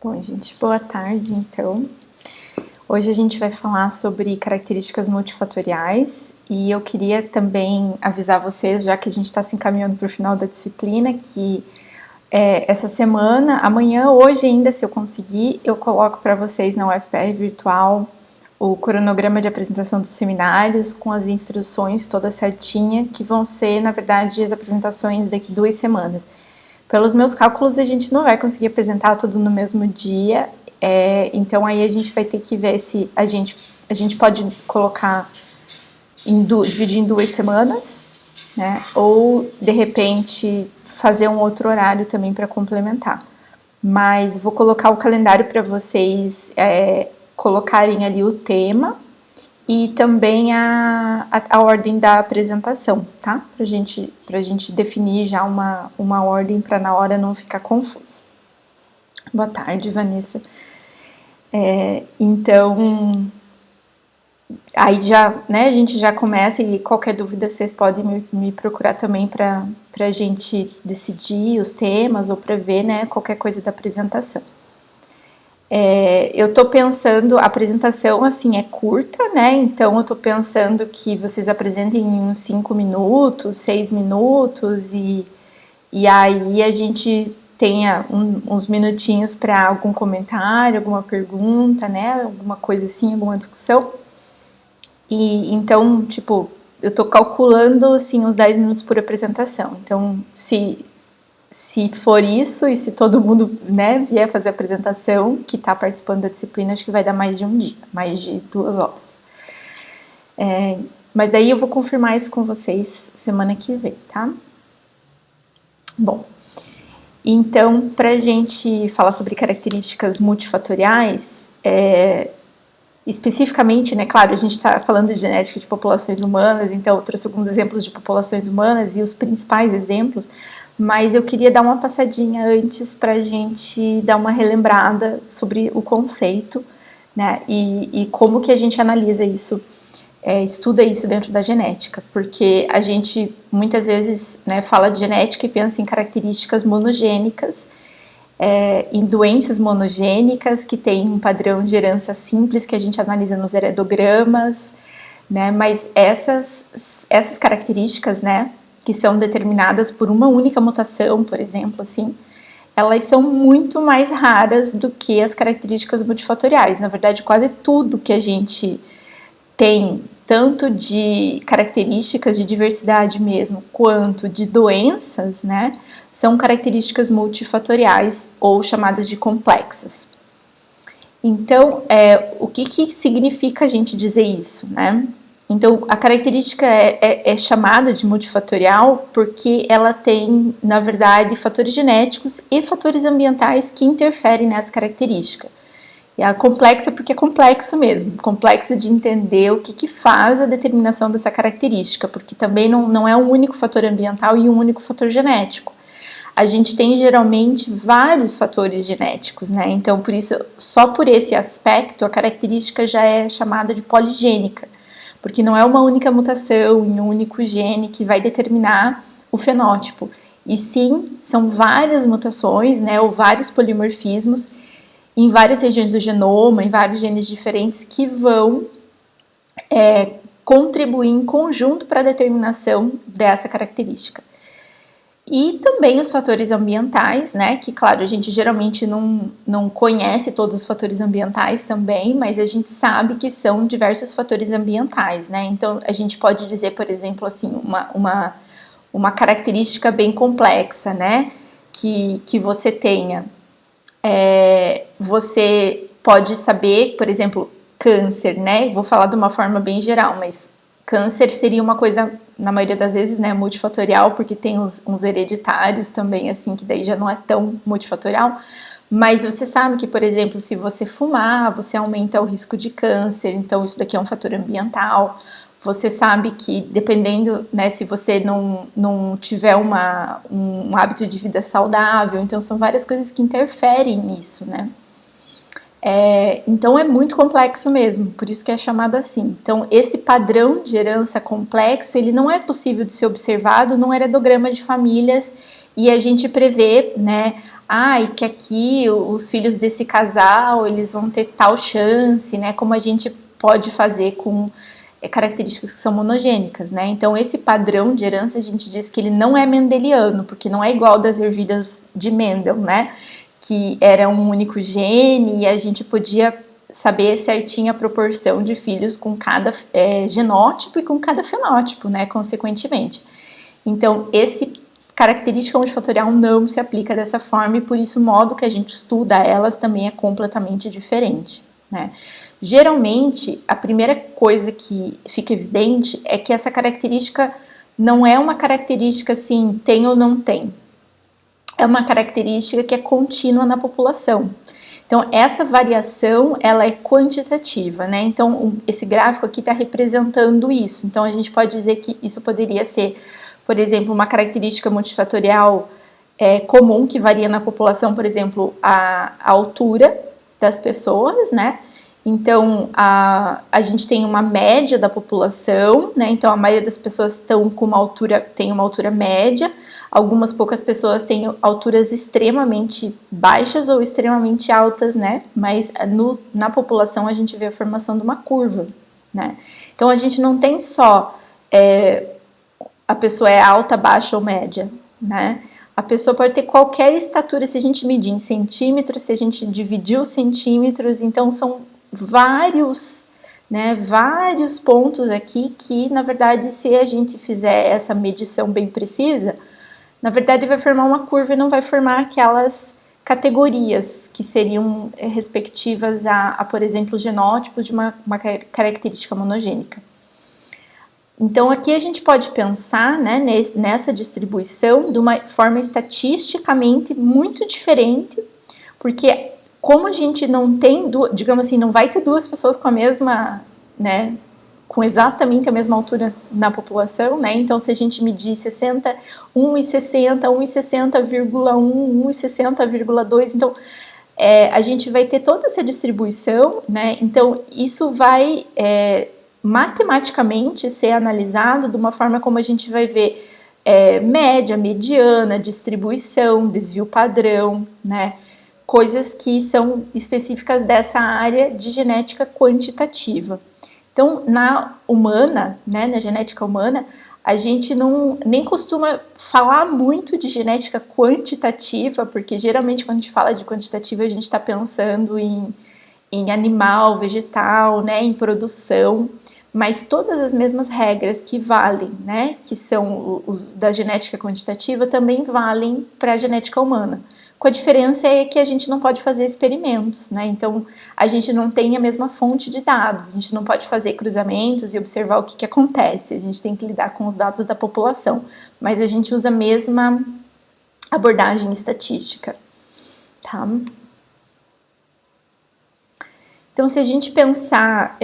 Bom, gente, boa tarde, então. Hoje a gente vai falar sobre características multifatoriais e eu queria também avisar vocês, já que a gente está se encaminhando para o final da disciplina, que essa semana, amanhã, hoje ainda, se eu conseguir, eu coloco para vocês na UFPR Virtual o cronograma de apresentação dos seminários com as instruções toda certinha, que vão ser, na verdade, as apresentações daqui 2 semanas. Pelos meus cálculos, a gente não vai conseguir apresentar tudo no mesmo dia, então aí a gente vai ter que ver se a gente pode colocar, dividir em 2 semanas, né? Ou, de repente, fazer um outro horário também para complementar. Mas vou colocar o calendário para vocês colocarem ali o tema e também a ordem da apresentação, tá? Pra gente definir já uma ordem para na hora não ficar confuso. Boa tarde, Vanessa. Então, aí já, né, a gente já começa e qualquer dúvida vocês podem me procurar também para a gente decidir os temas ou para ver, né, qualquer coisa da apresentação. Eu tô pensando, a apresentação assim é curta, né? Então eu tô pensando que vocês apresentem em uns 5 minutos, 6 minutos e aí a gente tenha uns minutinhos para algum comentário, alguma pergunta, né? Alguma coisa assim, alguma discussão. E então, tipo, eu tô calculando assim uns 10 minutos por apresentação. Então, se for isso e se todo mundo, né, vier fazer a apresentação, que está participando da disciplina, acho que vai dar mais de um dia, mais de 2 horas. Mas daí eu vou confirmar isso com vocês semana que vem, tá? Bom, então, para a gente falar sobre características multifatoriais, especificamente, né, claro, a gente está falando de genética de populações humanas, então eu trouxe alguns exemplos de populações humanas e os principais exemplos, mas eu queria dar uma passadinha antes para a gente dar uma relembrada sobre o conceito, né, e como que a gente analisa isso, estuda isso dentro da genética, porque a gente muitas vezes, né, fala de genética e pensa em características monogênicas, em doenças monogênicas que tem um padrão de herança simples que a gente analisa nos heredogramas, né? Mas essas características, né, que são determinadas por uma única mutação, por exemplo, assim, elas são muito mais raras do que as características multifatoriais. Na verdade, quase tudo que a gente tem, tanto de características de diversidade mesmo, quanto de doenças, né, são características multifatoriais ou chamadas de complexas. Então, o que significa a gente dizer isso, né? Então, a característica é chamada de multifatorial porque ela tem, na verdade, fatores genéticos e fatores ambientais que interferem nessa característica. E a complexa porque é complexo mesmo, complexo de entender o que faz a determinação dessa característica, porque também não é um único fator ambiental e um único fator genético. A gente tem geralmente vários fatores genéticos, né? Então, por isso, só por esse aspecto, a característica já é chamada de poligênica, porque não é uma única mutação em um único gene que vai determinar o fenótipo, e sim, são várias mutações, né, ou vários polimorfismos em várias regiões do genoma, em vários genes diferentes, que vão contribuir em conjunto para a determinação dessa característica. E também os fatores ambientais, né, que claro, a gente geralmente não conhece todos os fatores ambientais também, mas a gente sabe que são diversos fatores ambientais, né, então a gente pode dizer, por exemplo, assim, uma característica bem complexa, né, que você tenha. Você pode saber, por exemplo, câncer, né? Vou falar de uma forma bem geral, mas câncer seria uma coisa, na maioria das vezes, né, multifatorial, porque tem uns hereditários também, assim, que daí já não é tão multifatorial. Mas você sabe que, por exemplo, se você fumar, você aumenta o risco de câncer, então isso daqui é um fator ambiental. Você sabe que, dependendo, né, se você não tiver um hábito de vida saudável, então são várias coisas que interferem nisso, né? Então é muito complexo mesmo, por isso que é chamado assim. Então esse padrão de herança complexo, ele não é possível de ser observado num heredograma de famílias e a gente prevê, né, e que aqui os filhos desse casal, eles vão ter tal chance, né? Como a gente pode fazer com características que são monogênicas, né? Então, esse padrão de herança, a gente diz que ele não é mendeliano, porque não é igual das ervilhas de Mendel, né? Que era um único gene e a gente podia saber certinho a proporção de filhos com cada genótipo e com cada fenótipo, né? Consequentemente. Então, esse característica multifatorial não se aplica dessa forma e por isso o modo que a gente estuda elas também é completamente diferente, né? Geralmente, a primeira coisa que fica evidente é que essa característica não é uma característica assim, tem ou não tem. É uma característica que é contínua na população. Então, essa variação, ela é quantitativa, né? Então, esse gráfico aqui está representando isso. Então, a gente pode dizer que isso poderia ser, por exemplo, uma característica multifatorial comum que varia na população, por exemplo, a altura das pessoas, né? Então, a gente tem uma média da população, né? Então, a maioria das pessoas estão com tem uma altura média. Algumas poucas pessoas têm alturas extremamente baixas ou extremamente altas, né? Mas na população a gente vê a formação de uma curva, né? Então, a gente não tem só a pessoa é alta, baixa ou média, né? A pessoa pode ter qualquer estatura, se a gente medir em centímetros, se a gente dividir os centímetros, então são vários, né, vários pontos aqui que, na verdade, se a gente fizer essa medição bem precisa, na verdade vai formar uma curva e não vai formar aquelas categorias que seriam respectivas por exemplo, genótipos de uma característica monogênica. Então, aqui a gente pode pensar, né, nessa distribuição de uma forma estatisticamente muito diferente, porque como a gente não tem, digamos assim, não vai ter duas pessoas com a mesma, né, com exatamente a mesma altura na população, né, então se a gente medir 60, 1,60, 1,60,1, 1,60,2, então a gente vai ter toda essa distribuição, né, então isso vai matematicamente ser analisado de uma forma como a gente vai ver média, mediana, distribuição, desvio padrão, né? Coisas que são específicas dessa área de genética quantitativa. Então, na humana, né, na genética humana, a gente nem costuma falar muito de genética quantitativa, porque geralmente quando a gente fala de quantitativa a gente está pensando em animal, vegetal, né, em produção, mas todas as mesmas regras que valem, né, que são os da genética quantitativa, também valem para a genética humana. Com a diferença é que a gente não pode fazer experimentos, né, então a gente não tem a mesma fonte de dados, a gente não pode fazer cruzamentos e observar o que acontece, a gente tem que lidar com os dados da população, mas a gente usa a mesma abordagem estatística, tá? Então, se a gente pensar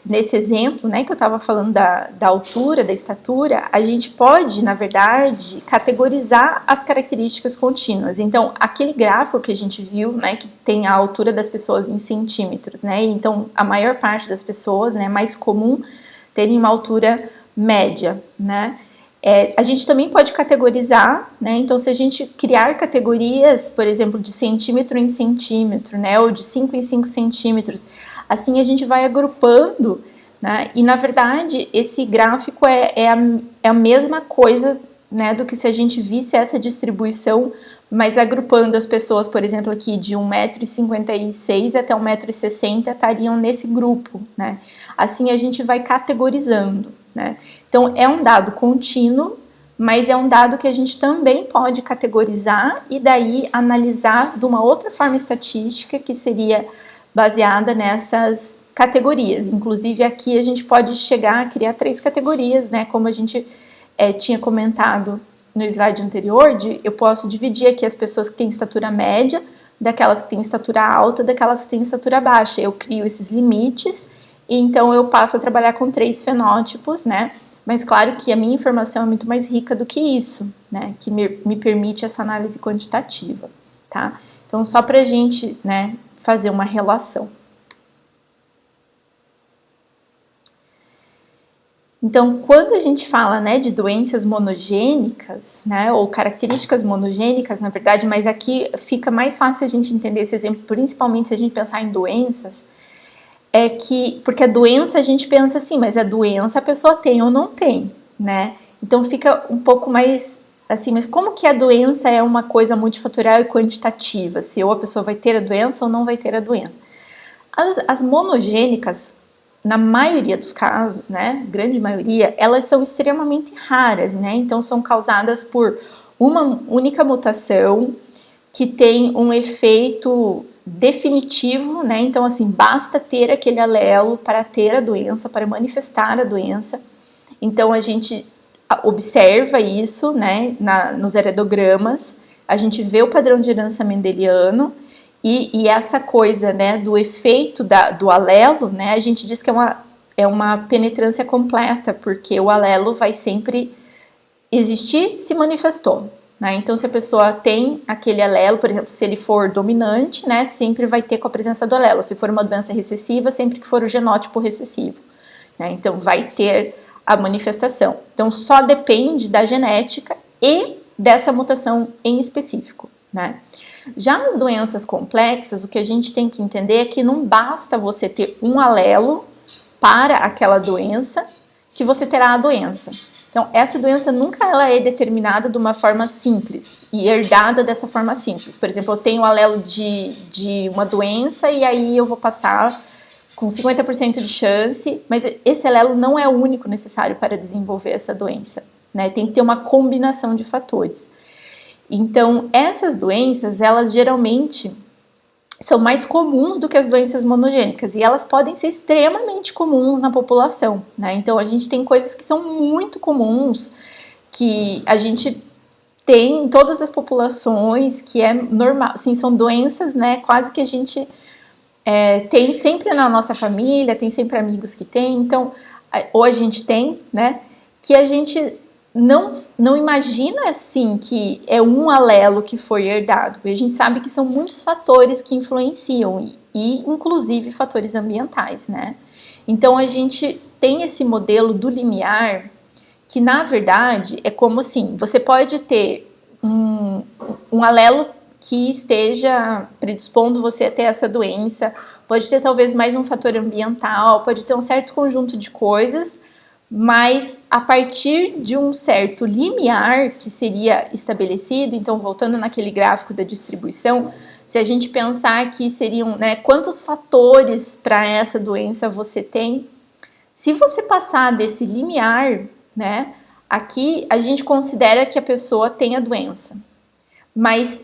nesse exemplo, né, que eu estava falando da altura, da estatura, a gente pode, na verdade, categorizar as características contínuas. Então, aquele gráfico que a gente viu, né, que tem a altura das pessoas em centímetros, né, então a maior parte das pessoas, né, mais comum terem uma altura média, né. A gente também pode categorizar, né? Então, se a gente criar categorias, por exemplo, de centímetro em centímetro, né? Ou de 5 em 5 centímetros, assim a gente vai agrupando, né? E na verdade, esse gráfico é a mesma coisa, né? Do que se a gente visse essa distribuição, mas agrupando as pessoas, por exemplo, aqui de 1,56 m até 1,60 m estariam nesse grupo, né? Assim a gente vai categorizando, né? Então, é um dado contínuo, mas é um dado que a gente também pode categorizar e daí analisar de uma outra forma estatística que seria baseada nessas categorias. Inclusive, aqui a gente pode chegar a criar 3 categorias, né? Como a gente tinha comentado no slide anterior, eu posso dividir aqui as pessoas que têm estatura média, daquelas que têm estatura alta, daquelas que têm estatura baixa. Eu crio esses limites e então eu passo a trabalhar com 3 fenótipos, né? Mas claro que a minha informação é muito mais rica do que isso, né? Que me permite essa análise quantitativa, tá? Então, só para a gente, né, fazer uma relação. Então, quando a gente fala, né, de doenças monogênicas, né, ou características monogênicas, na verdade, mas aqui fica mais fácil a gente entender esse exemplo, principalmente se a gente pensar em doenças, é que, porque a doença a gente pensa assim, mas a doença a pessoa tem ou não tem, né? Então fica um pouco mais assim, mas como que a doença é uma coisa multifatorial e quantitativa? Se ou a pessoa vai ter a doença ou não vai ter a doença. As monogênicas, na maioria dos casos, né, grande maioria, elas são extremamente raras, né? Então são causadas por uma única mutação que tem um efeito definitivo, né? Então assim, basta ter aquele alelo para ter a doença, para manifestar a doença. Então a gente observa isso, né, nos heredogramas, a gente vê o padrão de herança mendeliano. E essa coisa, né, do efeito do alelo, né, a gente diz que é uma penetrância completa, porque o alelo vai sempre existir, se manifestou, né? Então, se a pessoa tem aquele alelo, por exemplo, se ele for dominante, né, sempre vai ter com a presença do alelo. Se for uma doença recessiva, sempre que for o genótipo recessivo, né? Então, vai ter a manifestação. Então, só depende da genética e dessa mutação em específico, né? Já nas doenças complexas, o que a gente tem que entender é que não basta você ter um alelo para aquela doença que você terá a doença. Então, essa doença nunca ela é determinada de uma forma simples e herdada dessa forma simples. Por exemplo, eu tenho o alelo de uma doença e aí eu vou passar com 50% de chance, mas esse alelo não é o único necessário para desenvolver essa doença, né? Tem que ter uma combinação de fatores. Então, essas doenças, elas geralmente são mais comuns do que as doenças monogênicas e elas podem ser extremamente comuns na população, né? Então, a gente tem coisas que são muito comuns, que a gente tem em todas as populações, que é normal, assim, são doenças, né, quase que a gente tem sempre na nossa família, tem sempre amigos que tem, então, ou a gente tem, né, que a gente não imagina assim que é um alelo que foi herdado. E a gente sabe que são muitos fatores que influenciam e inclusive fatores ambientais, né? Então a gente tem esse modelo do limiar que na verdade é como assim, você pode ter um alelo que esteja predispondo você a ter essa doença, pode ter talvez mais um fator ambiental, pode ter um certo conjunto de coisas, mas a partir de um certo limiar que seria estabelecido, então voltando naquele gráfico da distribuição, se a gente pensar que seriam, né, quantos fatores para essa doença você tem, se você passar desse limiar, né, aqui a gente considera que a pessoa tem a doença, mas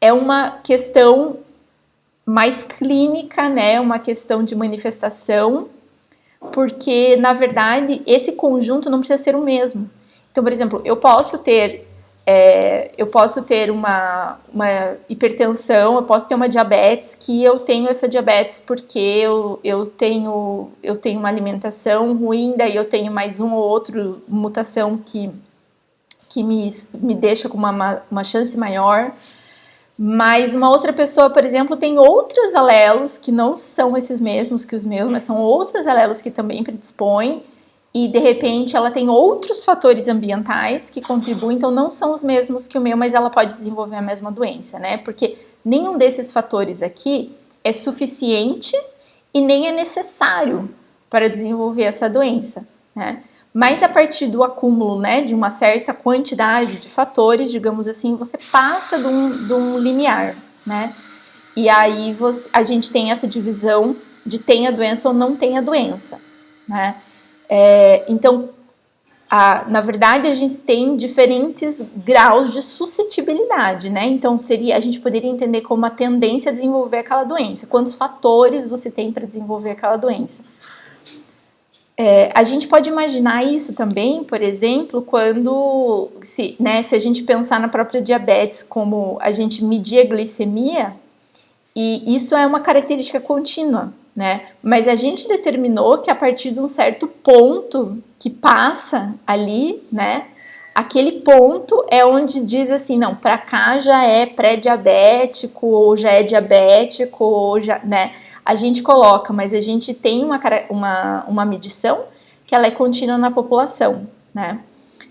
é uma questão mais clínica, né, uma questão de manifestação, porque, na verdade, esse conjunto não precisa ser o mesmo. Então, por exemplo, eu posso ter uma hipertensão, eu posso ter uma diabetes, que eu tenho essa diabetes porque eu tenho uma alimentação ruim, daí eu tenho mais um ou outro mutação que me deixa com uma chance maior. Mas uma outra pessoa, por exemplo, tem outros alelos que não são esses mesmos que os meus, mas são outros alelos que também predispõem e de repente ela tem outros fatores ambientais que contribuem, então não são os mesmos que o meu, mas ela pode desenvolver a mesma doença, né? Porque nenhum desses fatores aqui é suficiente e nem é necessário para desenvolver essa doença, né? Mas a partir do acúmulo, né, de uma certa quantidade de fatores, digamos assim, você passa de um limiar, né? E aí a gente tem essa divisão de tem a doença ou não tem a doença, né? Então, na verdade, a gente tem diferentes graus de suscetibilidade, né? Então, a gente poderia entender como uma tendência a desenvolver aquela doença. Quantos fatores você tem para desenvolver aquela doença? A gente pode imaginar isso também, por exemplo, quando se a gente pensar na própria diabetes, como a gente medir a glicemia, e isso é uma característica contínua, né? Mas a gente determinou que a partir de um certo ponto que passa ali, né? Aquele ponto é onde diz assim, não, para cá já é pré-diabético, ou já é diabético, ou já, né? A gente coloca, mas a gente tem uma medição que ela é contínua na população, né?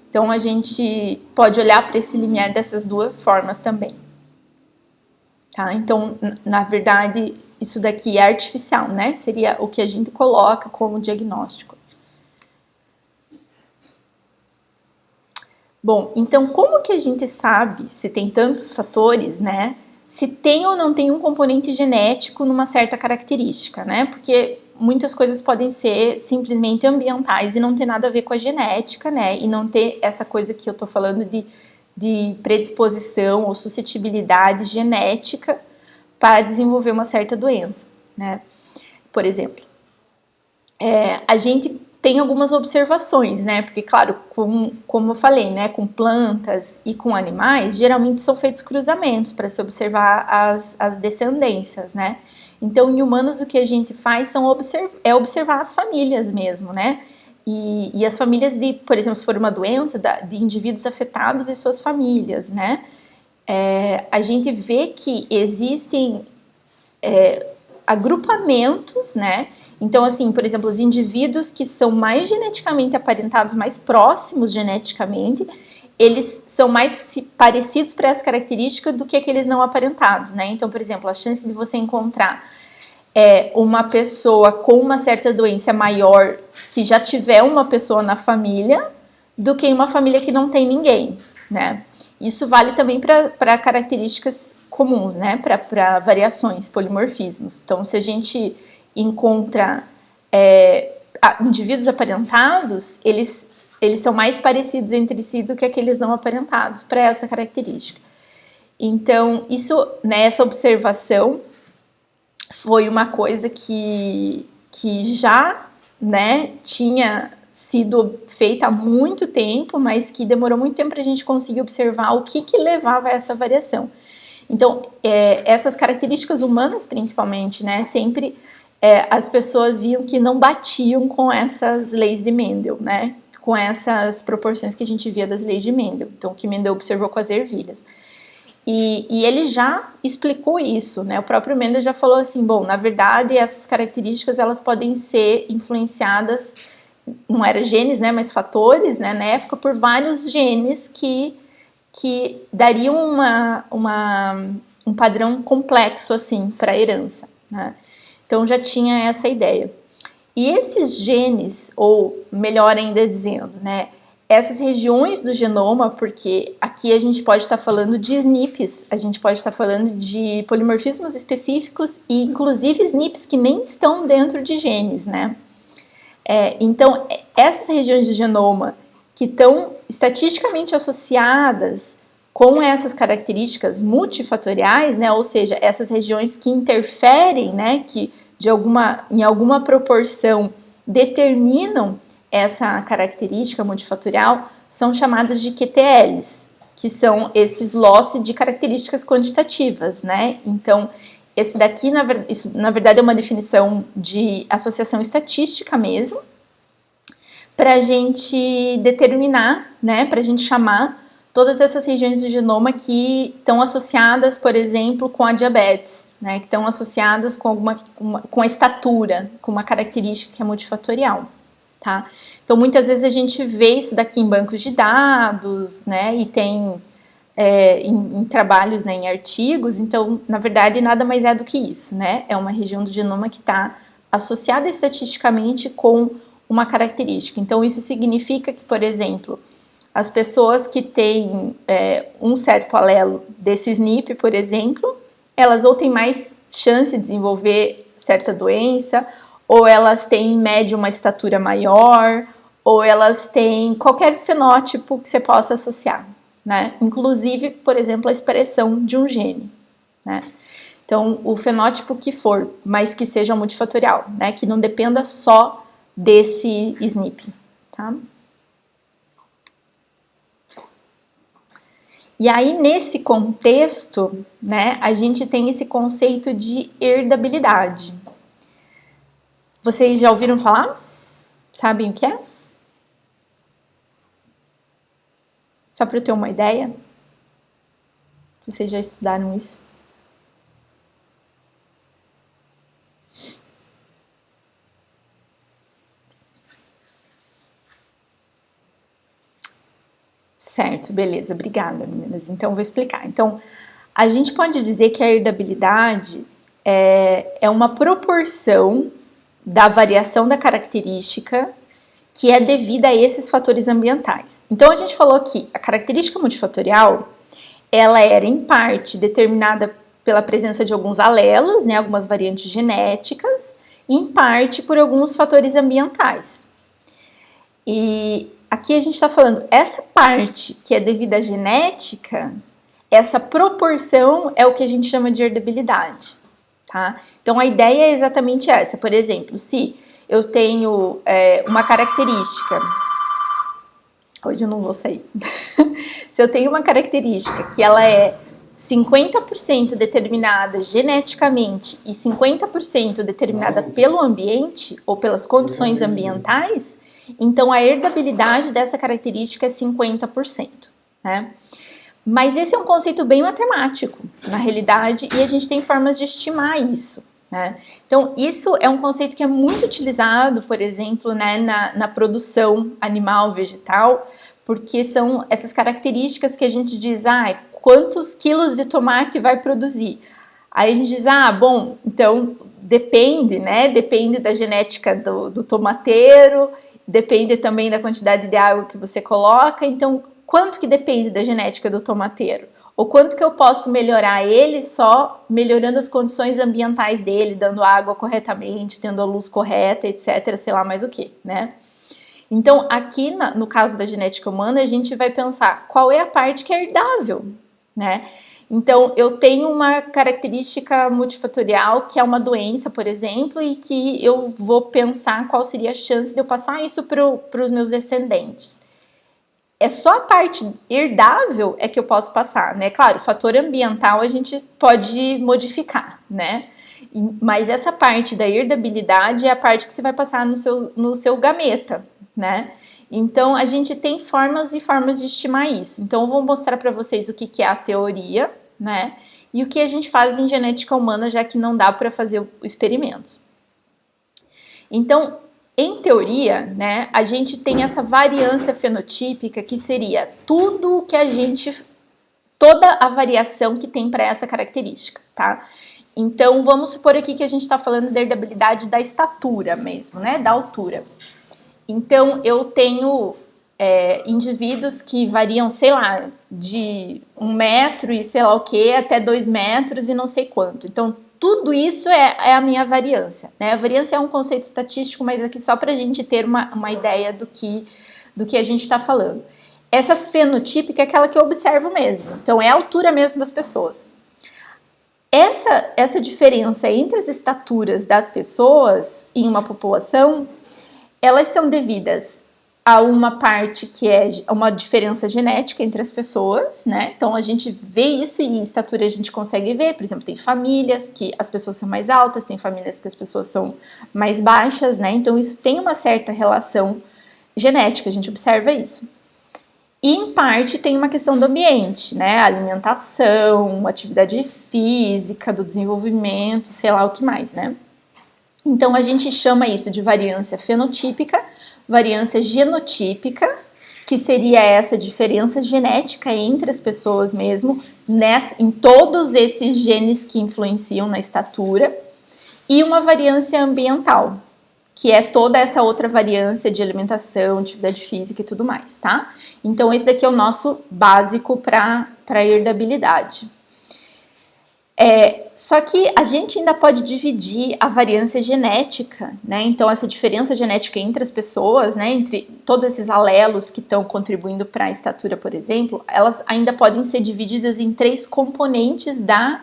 Então, a gente pode olhar para esse limiar dessas duas formas também. Tá? Então, na verdade, isso daqui é artificial, né? Seria o que a gente coloca como diagnóstico. Bom, então como que a gente sabe se tem tantos fatores, né? Se tem ou não tem um componente genético numa certa característica, né? Porque muitas coisas podem ser simplesmente ambientais e não ter nada a ver com a genética, né? E não ter essa coisa que eu tô falando de predisposição ou suscetibilidade genética para desenvolver uma certa doença, né? Por exemplo, a gente tem algumas observações, né? Porque, claro, como eu falei, né? Com plantas e com animais, geralmente são feitos cruzamentos para se observar as descendências, né? Então, em humanos, o que a gente faz é observar as famílias mesmo, né? E as famílias por exemplo, se for uma doença, de indivíduos afetados e suas famílias, né? A gente vê que existem agrupamentos, né? Então, assim, por exemplo, os indivíduos que são mais geneticamente aparentados, mais próximos geneticamente, eles são mais parecidos para essa característica do que aqueles não aparentados, né? Então, por exemplo, a chance de você encontrar uma pessoa com uma certa doença é maior se já tiver uma pessoa na família do que em uma família que não tem ninguém, né? Isso vale também para características comuns, né? Para variações, polimorfismos. Então, se a gente encontra indivíduos aparentados, eles são mais parecidos entre si do que aqueles não aparentados para essa característica. Então, essa observação foi uma coisa que já, né, tinha sido feita há muito tempo, mas que demorou muito tempo para a gente conseguir observar o que levava a essa variação. Então, essas características humanas, principalmente, né, sempre as pessoas viam que não batiam com essas leis de Mendel, né, com essas proporções que a gente via das leis de Mendel. Então, o que Mendel observou com as ervilhas. E ele já explicou isso, né? O próprio Mendel já falou assim, bom, na verdade essas características elas podem ser influenciadas, não era genes, né, mas fatores, né, na época por vários genes que dariam um padrão complexo assim para a herança, né? Então já tinha essa ideia. E esses genes, ou melhor ainda dizendo, né, essas regiões do genoma, porque aqui a gente pode estar falando de SNPs, a gente pode estar falando de polimorfismos específicos e inclusive SNPs que nem estão dentro de genes, né? Então, essas regiões do genoma que estão estatisticamente associadas com essas características multifatoriais, né, ou seja, essas regiões que interferem, né, que em alguma proporção determinam essa característica multifatorial, são chamadas de QTLs, que são esses loss de características quantitativas, né? Então, esse daqui, na verdade, é uma definição de associação estatística mesmo, para a gente determinar, né, para a gente chamar todas essas regiões do genoma que estão associadas, por exemplo, com a diabetes, né, que estão associadas com com a estatura, com uma característica que é multifatorial, tá? Então, muitas vezes a gente vê isso daqui em bancos de dados, né, e tem em trabalhos, né, em artigos. Então, na verdade, nada mais é do que isso, né? É uma região do genoma que está associada estatisticamente com uma característica. Então, isso significa que, por exemplo, as pessoas que têm um certo alelo desse SNP, por exemplo, elas ou têm mais chance de desenvolver certa doença, ou elas têm, em média, uma estatura maior, ou elas têm qualquer fenótipo que você possa associar, né? Inclusive, por exemplo, a expressão de um gene, né? Então, o fenótipo que for, mas que seja multifatorial, né? Que não dependa só desse SNP, tá? E aí, nesse contexto, né, a gente tem esse conceito de herdabilidade. Vocês já ouviram falar? Sabem o que é? Só para eu ter uma ideia. Vocês já estudaram isso? Certo, beleza, obrigada, meninas. Então, vou explicar. Então, a gente pode dizer que a herdabilidade é uma proporção da variação da característica que é devida a esses fatores ambientais. Então, a gente falou que a característica multifatorial, ela era, em parte, determinada pela presença de alguns alelos, né, algumas variantes genéticas, e, em parte, por alguns fatores ambientais. E aqui a gente está falando, essa parte que é devida à genética, essa proporção é o que a gente chama de herdabilidade, tá? Então, a ideia é exatamente essa. Por exemplo, se eu tenho uma característica... Hoje eu não vou sair. Se eu tenho uma característica que ela é 50% determinada geneticamente e 50% determinada pelo ambiente ou pelas condições ambientais, então a herdabilidade dessa característica é 50%, né? Mas esse é um conceito bem matemático, na realidade, e a gente tem formas de estimar isso, né? Então, isso é um conceito que é muito utilizado, por exemplo, né, na produção animal, vegetal, porque são essas características que a gente diz, quantos quilos de tomate vai produzir? Aí a gente diz, bom, então depende, né? Depende da genética do tomateiro, depende também da quantidade de água que você coloca, então quanto que depende da genética do tomateiro? Ou quanto que eu posso melhorar ele só melhorando as condições ambientais dele, dando água corretamente, tendo a luz correta, etc, sei lá mais o que, né? Então, aqui no caso da genética humana, a gente vai pensar qual é a parte que é herdável, né? Então, eu tenho uma característica multifatorial, que é uma doença, por exemplo, e que eu vou pensar qual seria a chance de eu passar isso para os meus descendentes. É só a parte herdável é que eu posso passar, né? Claro, o fator ambiental a gente pode modificar, né? Mas essa parte da herdabilidade é a parte que você vai passar no seu gameta, né? Então, a gente tem formas e formas de estimar isso. Então, eu vou mostrar para vocês o que é a teoria, né? E o que a gente faz em genética humana, já que não dá para fazer experimentos. Então, em teoria, né, a gente tem essa variância fenotípica que seria tudo que toda a variação que tem para essa característica, tá? Então, vamos supor aqui que a gente está falando da herdabilidade da estatura mesmo, né, da altura. Então, eu tenho indivíduos que variam, sei lá, de 1 metro e sei lá o que, até 2 metros e não sei quanto. Então, tudo isso é a minha variância, né? A variância é um conceito estatístico, mas aqui só para a gente ter uma ideia do que a gente está falando. Essa fenotípica é aquela que eu observo mesmo, então é a altura mesmo das pessoas. Essa diferença entre as estaturas das pessoas em uma população, elas são devidas a uma parte que é uma diferença genética entre as pessoas, né? Então a gente vê isso e em estatura a gente consegue ver, por exemplo, tem famílias que as pessoas são mais altas, tem famílias que as pessoas são mais baixas, né? Então isso tem uma certa relação genética, a gente observa isso. E em parte tem uma questão do ambiente, né? Alimentação, atividade física, do desenvolvimento, sei lá o que mais, né? Então, a gente chama isso de variância fenotípica, variância genotípica, que seria essa diferença genética entre as pessoas mesmo, em todos esses genes que influenciam na estatura, e uma variância ambiental, que é toda essa outra variância de alimentação, atividade física e tudo mais, tá? Então, esse daqui é o nosso básico para a herdabilidade. Só que a gente ainda pode dividir a variância genética, né? Então, essa diferença genética entre as pessoas, né? Entre todos esses alelos que estão contribuindo para a estatura, por exemplo, elas ainda podem ser divididas em 3 componentes da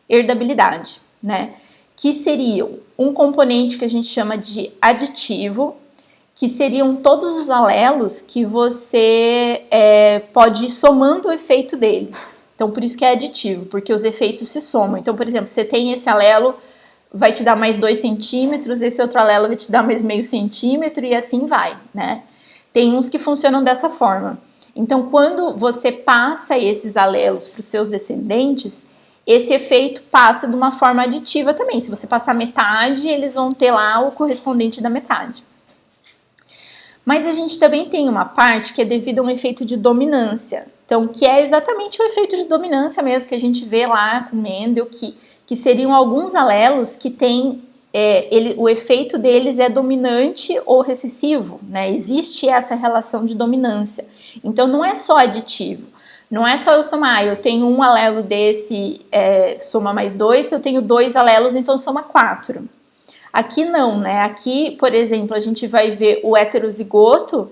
herdabilidade, né? Que seriam um componente que a gente chama de aditivo, que seriam todos os alelos que você pode ir somando o efeito deles. Então, por isso que é aditivo, porque os efeitos se somam. Então, por exemplo, você tem esse alelo, vai te dar mais 2 centímetros, esse outro alelo vai te dar mais meio centímetro e assim vai, né? Tem uns que funcionam dessa forma. Então, quando você passa esses alelos para os seus descendentes, esse efeito passa de uma forma aditiva também. Se você passar metade, eles vão ter lá o correspondente da metade. Mas a gente também tem uma parte que é devido a um efeito de dominância. Então, que é exatamente o efeito de dominância mesmo que a gente vê lá com Mendel, que seriam alguns alelos que têm, o efeito deles é dominante ou recessivo, né? Existe essa relação de dominância. Então, não é só aditivo. Não é só eu somar, eu tenho um alelo desse, soma mais 2, se eu tenho 2 alelos, então soma 4. Aqui não, né? Aqui, por exemplo, a gente vai ver o heterozigoto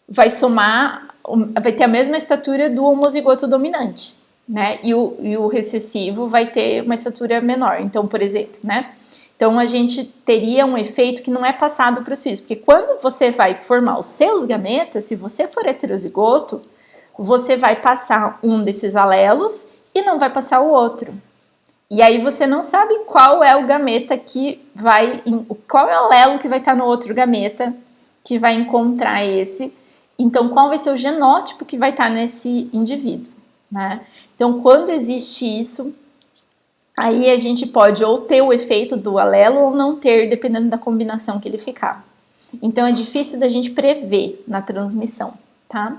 vai somar, vai ter a mesma estatura do homozigoto dominante, né? E o recessivo vai ter uma estatura menor. Então, por exemplo, né? Então, a gente teria um efeito que não é passado para os filhos, porque quando você vai formar os seus gametas, se você for heterozigoto, você vai passar um desses alelos e não vai passar o outro. E aí você não sabe qual é o gameta que vai, qual é o alelo que vai estar no outro gameta que vai encontrar esse. Então, qual vai ser o genótipo que vai estar nesse indivíduo, né? Então, quando existe isso, aí a gente pode ou ter o efeito do alelo ou não ter, dependendo da combinação que ele ficar. Então, é difícil da gente prever na transmissão, tá?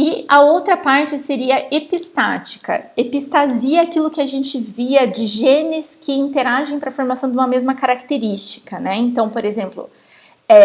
E a outra parte seria epistática. Epistasia é aquilo que a gente via de genes que interagem para a formação de uma mesma característica, né? Então, por exemplo,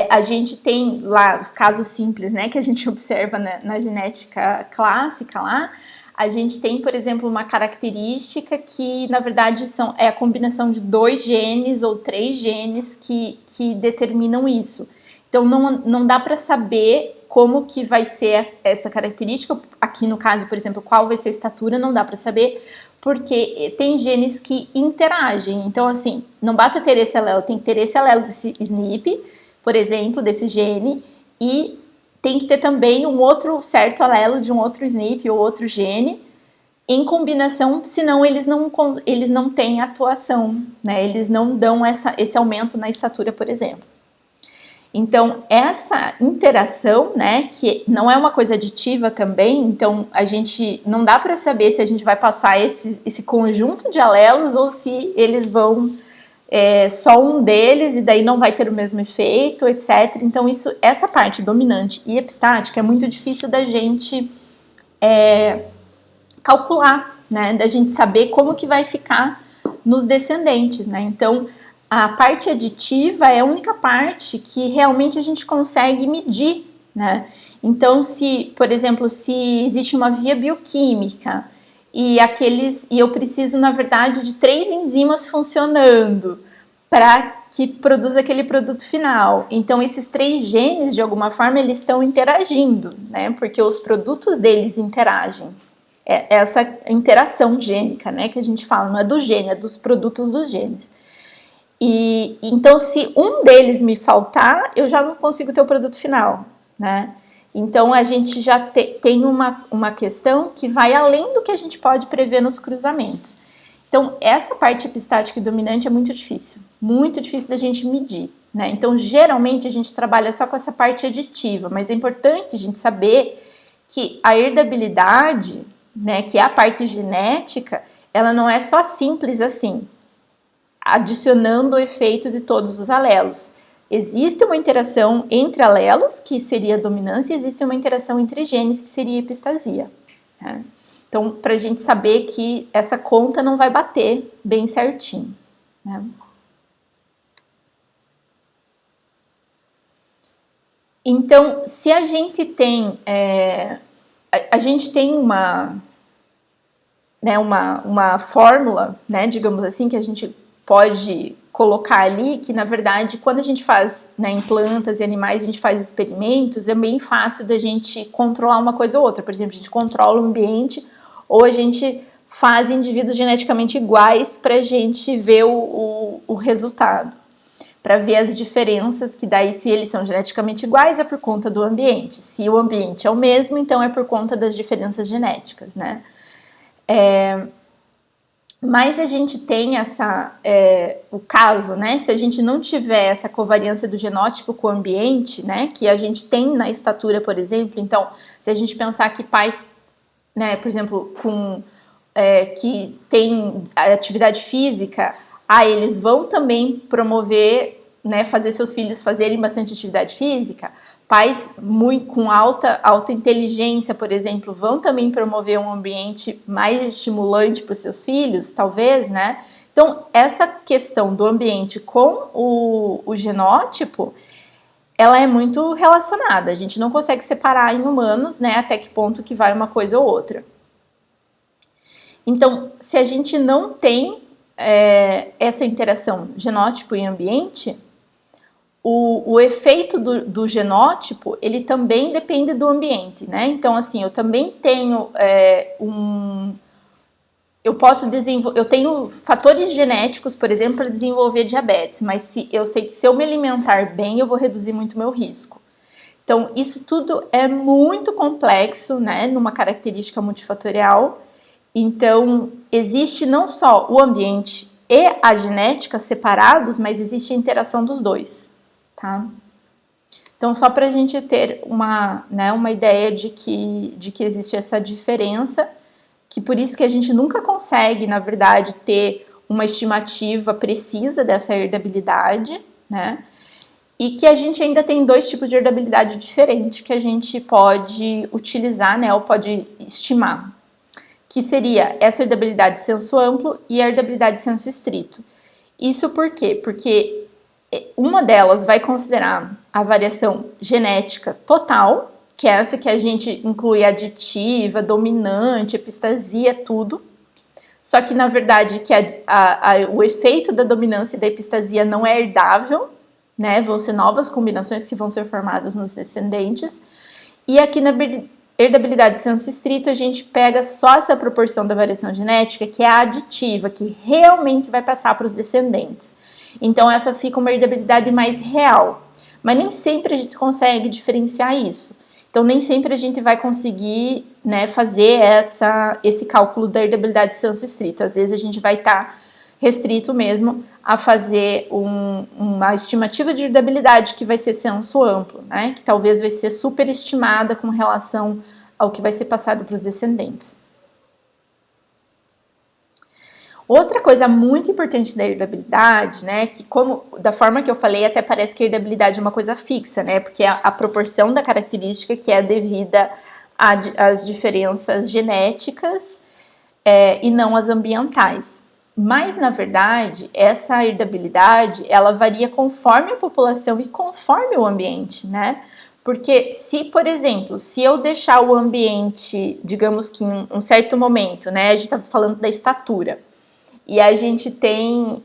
a gente tem lá os casos simples, né, que a gente observa na genética clássica lá. A gente tem, por exemplo, uma característica que, na verdade, é a combinação de 2 genes ou 3 genes que determinam isso. Então, não dá para saber como que vai ser essa característica. Aqui no caso, por exemplo, qual vai ser a estatura, não dá para saber, porque tem genes que interagem. Então, assim, não basta ter esse alelo, tem que ter esse alelo desse SNP, por exemplo, desse gene, e tem que ter também um outro certo alelo de um outro SNP ou outro gene em combinação, senão eles não têm atuação, né? Eles não dão esse aumento na estatura, por exemplo. Então, essa interação, né, que não é uma coisa aditiva também, então a gente não dá para saber se a gente vai passar esse conjunto de alelos ou se eles vão só um deles e daí não vai ter o mesmo efeito, etc. Então, essa parte dominante e epistática é muito difícil da gente calcular, né, da gente saber como que vai ficar nos descendentes, né? Então, a parte aditiva é a única parte que realmente a gente consegue medir, né? Então, por exemplo, se existe uma via bioquímica e eu preciso, na verdade, de 3 enzimas funcionando para que produza aquele produto final. Então, esses 3 genes, de alguma forma, eles estão interagindo, né? Porque os produtos deles interagem. Essa interação gênica, né, que a gente fala, não é do gene, é dos produtos dos genes. E então, se um deles me faltar, eu já não consigo ter o produto final, né? Então, a gente já tem uma questão que vai além do que a gente pode prever nos cruzamentos. Então, essa parte epistática e dominante é muito difícil da gente medir, né? Então, geralmente, a gente trabalha só com essa parte aditiva, mas é importante a gente saber que a herdabilidade, né, que é a parte genética, ela não é só simples assim, adicionando o efeito de todos os alelos. Existe uma interação entre alelos, que seria a dominância, e existe uma interação entre genes, que seria a epistasia, né? Então, para a gente saber que essa conta não vai bater bem certinho, né? Então, se a gente tem a gente tem uma fórmula, né, digamos assim, que a gente pode colocar ali, que na verdade, quando a gente faz, né, em plantas e animais, a gente faz experimentos, é bem fácil da gente controlar uma coisa ou outra. Por exemplo, a gente controla o ambiente ou a gente faz indivíduos geneticamente iguais para a gente ver o resultado, para ver as diferenças, que daí se eles são geneticamente iguais é por conta do ambiente, se o ambiente é o mesmo, então é por conta das diferenças genéticas, né? Mas a gente tem o caso, né? Se a gente não tiver essa covariância do genótipo com o ambiente, né? Que a gente tem na estatura, por exemplo. Então, se a gente pensar que pais, né? Por exemplo, que tem atividade física, eles vão também promover né, fazer seus filhos fazerem bastante atividade física, pais com alta inteligência, por exemplo, vão também promover um ambiente mais estimulante para os seus filhos, talvez, né? Então, essa questão do ambiente com o genótipo, ela é muito relacionada. A gente não consegue separar em humanos, né, até que ponto que vai uma coisa ou outra. Então, se a gente não tem essa interação genótipo e ambiente, o efeito do genótipo, ele também depende do ambiente, né? Então, assim, eu também tenho eu tenho fatores genéticos, por exemplo, para desenvolver diabetes, mas eu sei que se eu me alimentar bem, eu vou reduzir muito meu risco. Então, isso tudo é muito complexo, né, numa característica multifatorial. Então, existe não só o ambiente e a genética separados, mas existe a interação dos dois, tá? Então, só para a gente ter uma ideia de que existe essa diferença, que por isso que a gente nunca consegue, na verdade, ter uma estimativa precisa dessa herdabilidade, né? E que a gente ainda tem dois tipos de herdabilidade diferentes que a gente pode utilizar, né, ou pode estimar, que seria essa herdabilidade de senso amplo e a herdabilidade de senso estrito. Isso por quê? Porque uma delas vai considerar a variação genética total, que é essa que a gente inclui aditiva, dominante, epistasia, tudo. Só que, na verdade, que o efeito da dominância e da epistasia não é herdável, né? Vão ser novas combinações que vão ser formadas nos descendentes. E aqui na herdabilidade de senso estrito, a gente pega só essa proporção da variação genética, que é a aditiva, que realmente vai passar para os descendentes. Então, essa fica uma herdabilidade mais real. Mas nem sempre a gente consegue diferenciar isso. Então, nem sempre a gente vai conseguir, né, fazer esse cálculo da herdabilidade de senso estrito. Às vezes a gente vai estar restrito mesmo a fazer uma estimativa de herdabilidade que vai ser senso amplo, né, que talvez vai ser superestimada com relação ao que vai ser passado para os descendentes. Outra coisa muito importante da herdabilidade, né, que da forma que eu falei, até parece que a herdabilidade é uma coisa fixa, né, porque é a proporção da característica que é devida às diferenças genéticas e não às ambientais. Mas, na verdade, essa herdabilidade, ela varia conforme a população e conforme o ambiente, né, porque se, por exemplo, se eu deixar o ambiente, digamos que em um certo momento, né, a gente está falando da estatura, e a gente tem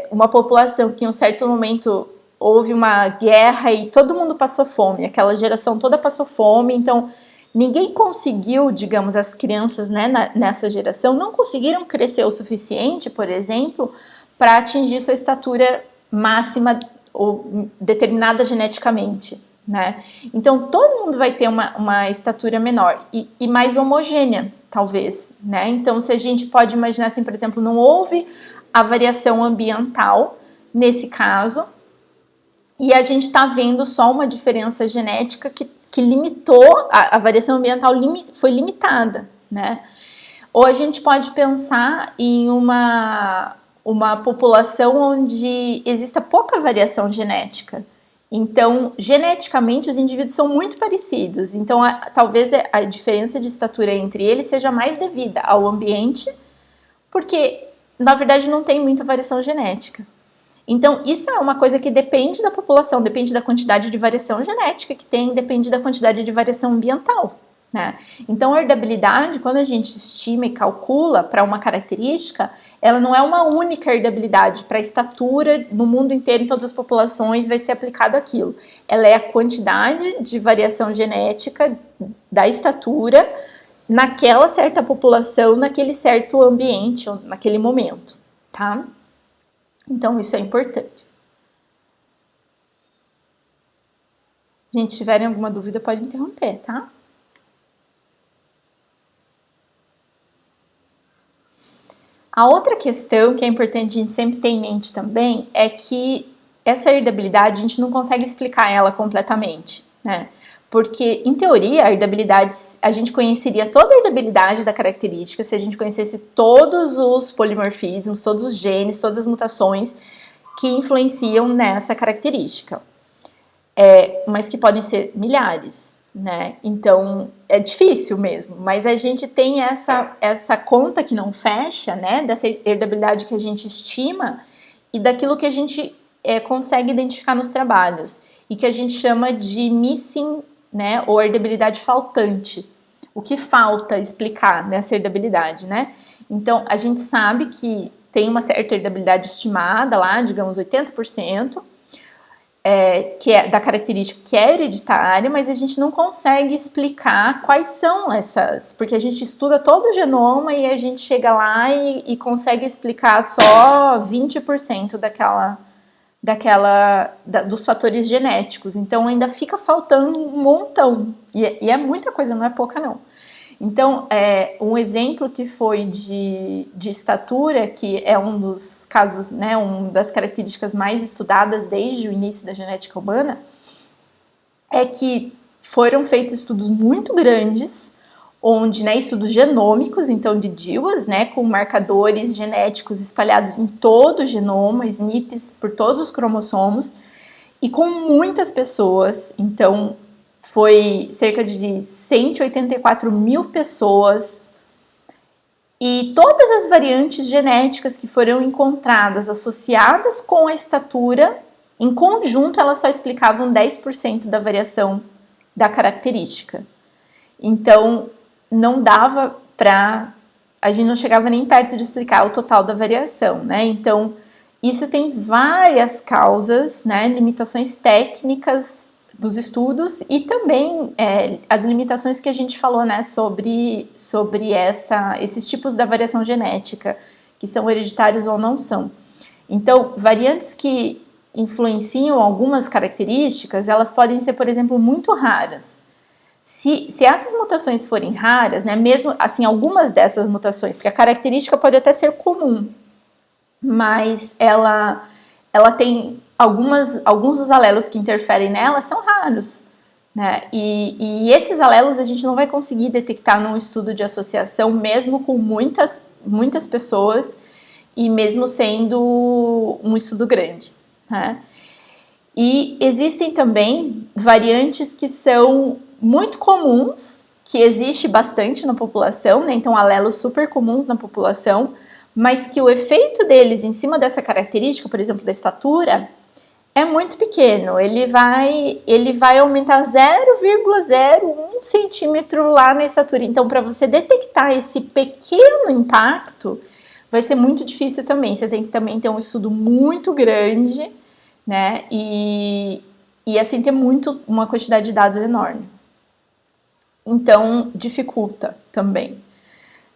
uma população que em um certo momento houve uma guerra e todo mundo passou fome, aquela geração toda passou fome, então ninguém conseguiu, digamos, as crianças, né, nessa geração não conseguiram crescer o suficiente, por exemplo, para atingir sua estatura máxima ou determinada geneticamente, né? Então todo mundo vai ter uma estatura menor e mais homogênea, talvez, né? Então, se a gente pode imaginar assim, por exemplo, não houve a variação ambiental nesse caso, e a gente está vendo só uma diferença genética que limitou, a variação ambiental foi limitada, né? Ou a gente pode pensar em uma população onde exista pouca variação genética. Então, geneticamente, os indivíduos são muito parecidos. Então, talvez a diferença de estatura entre eles seja mais devida ao ambiente, porque, na verdade, não tem muita variação genética. Então, isso é uma coisa que depende da população, depende da quantidade de variação genética que tem, depende da quantidade de variação ambiental, né? Então, a herdabilidade, quando a gente estima e calcula para uma característica, ela não é uma única herdabilidade para a estatura no mundo inteiro, em todas as populações vai ser aplicado aquilo. Ela é a quantidade de variação genética da estatura naquela certa população, naquele certo ambiente, naquele momento, tá? Então, isso é importante. Gente, se tiverem alguma dúvida, pode interromper, tá? A outra questão que é importante a gente sempre ter em mente também é que essa herdabilidade a gente não consegue explicar ela completamente, né? Porque, em teoria, a herdabilidade, a gente conheceria toda a herdabilidade da característica se a gente conhecesse todos os polimorfismos, todos os genes, todas as mutações que influenciam nessa característica, mas que podem ser milhares, né? Então, é difícil mesmo, mas a gente tem essa conta que não fecha, né? Dessa herdabilidade que a gente estima e daquilo que a gente consegue identificar nos trabalhos e que a gente chama de missing, né? Ou herdabilidade faltante. O que falta explicar nessa herdabilidade, né? Então, a gente sabe que tem uma certa herdabilidade estimada lá, digamos 80%, que é da característica que é hereditária, mas a gente não consegue explicar quais são essas, porque a gente estuda todo o genoma e a gente chega lá e consegue explicar só 20% dos fatores genéticos. Então ainda fica faltando um montão, e é muita coisa, não é pouca não. Então, um exemplo que foi de estatura, que é um dos casos, né, uma das características mais estudadas desde o início da genética humana, é que foram feitos estudos muito grandes, onde, né, estudos genômicos, então de DIWAS, né, com marcadores genéticos espalhados em todo o genoma, SNPs por todos os cromossomos, e com muitas pessoas, então foi cerca de 184 mil pessoas, e todas as variantes genéticas que foram encontradas associadas com a estatura, em conjunto elas só explicavam 10% da variação da característica. Então, não dava para... a gente não chegava nem perto de explicar o total da variação, né? Então, isso tem várias causas, né? Limitações técnicas dos estudos e também as limitações que a gente falou, né, sobre esses tipos da variação genética, que são hereditários ou não são. Então, variantes que influenciam algumas características, elas podem ser, por exemplo, muito raras. Se essas mutações forem raras, né, mesmo assim, algumas dessas mutações, porque a característica pode até ser comum, mas ela tem alguns dos alelos que interferem nela são raros, né? E esses alelos a gente não vai conseguir detectar num estudo de associação, mesmo com muitas pessoas e mesmo sendo um estudo grande, né? E existem também variantes que são muito comuns, que existe bastante na população, né? Então alelos super comuns na população, mas que o efeito deles em cima dessa característica, por exemplo, da estatura, é muito pequeno. Ele vai aumentar 0,01 centímetro lá na estatura. Então, para você detectar esse pequeno impacto, vai ser muito difícil também. Você tem que também ter um estudo muito grande, né? E assim ter uma quantidade de dados enorme. Então, dificulta também,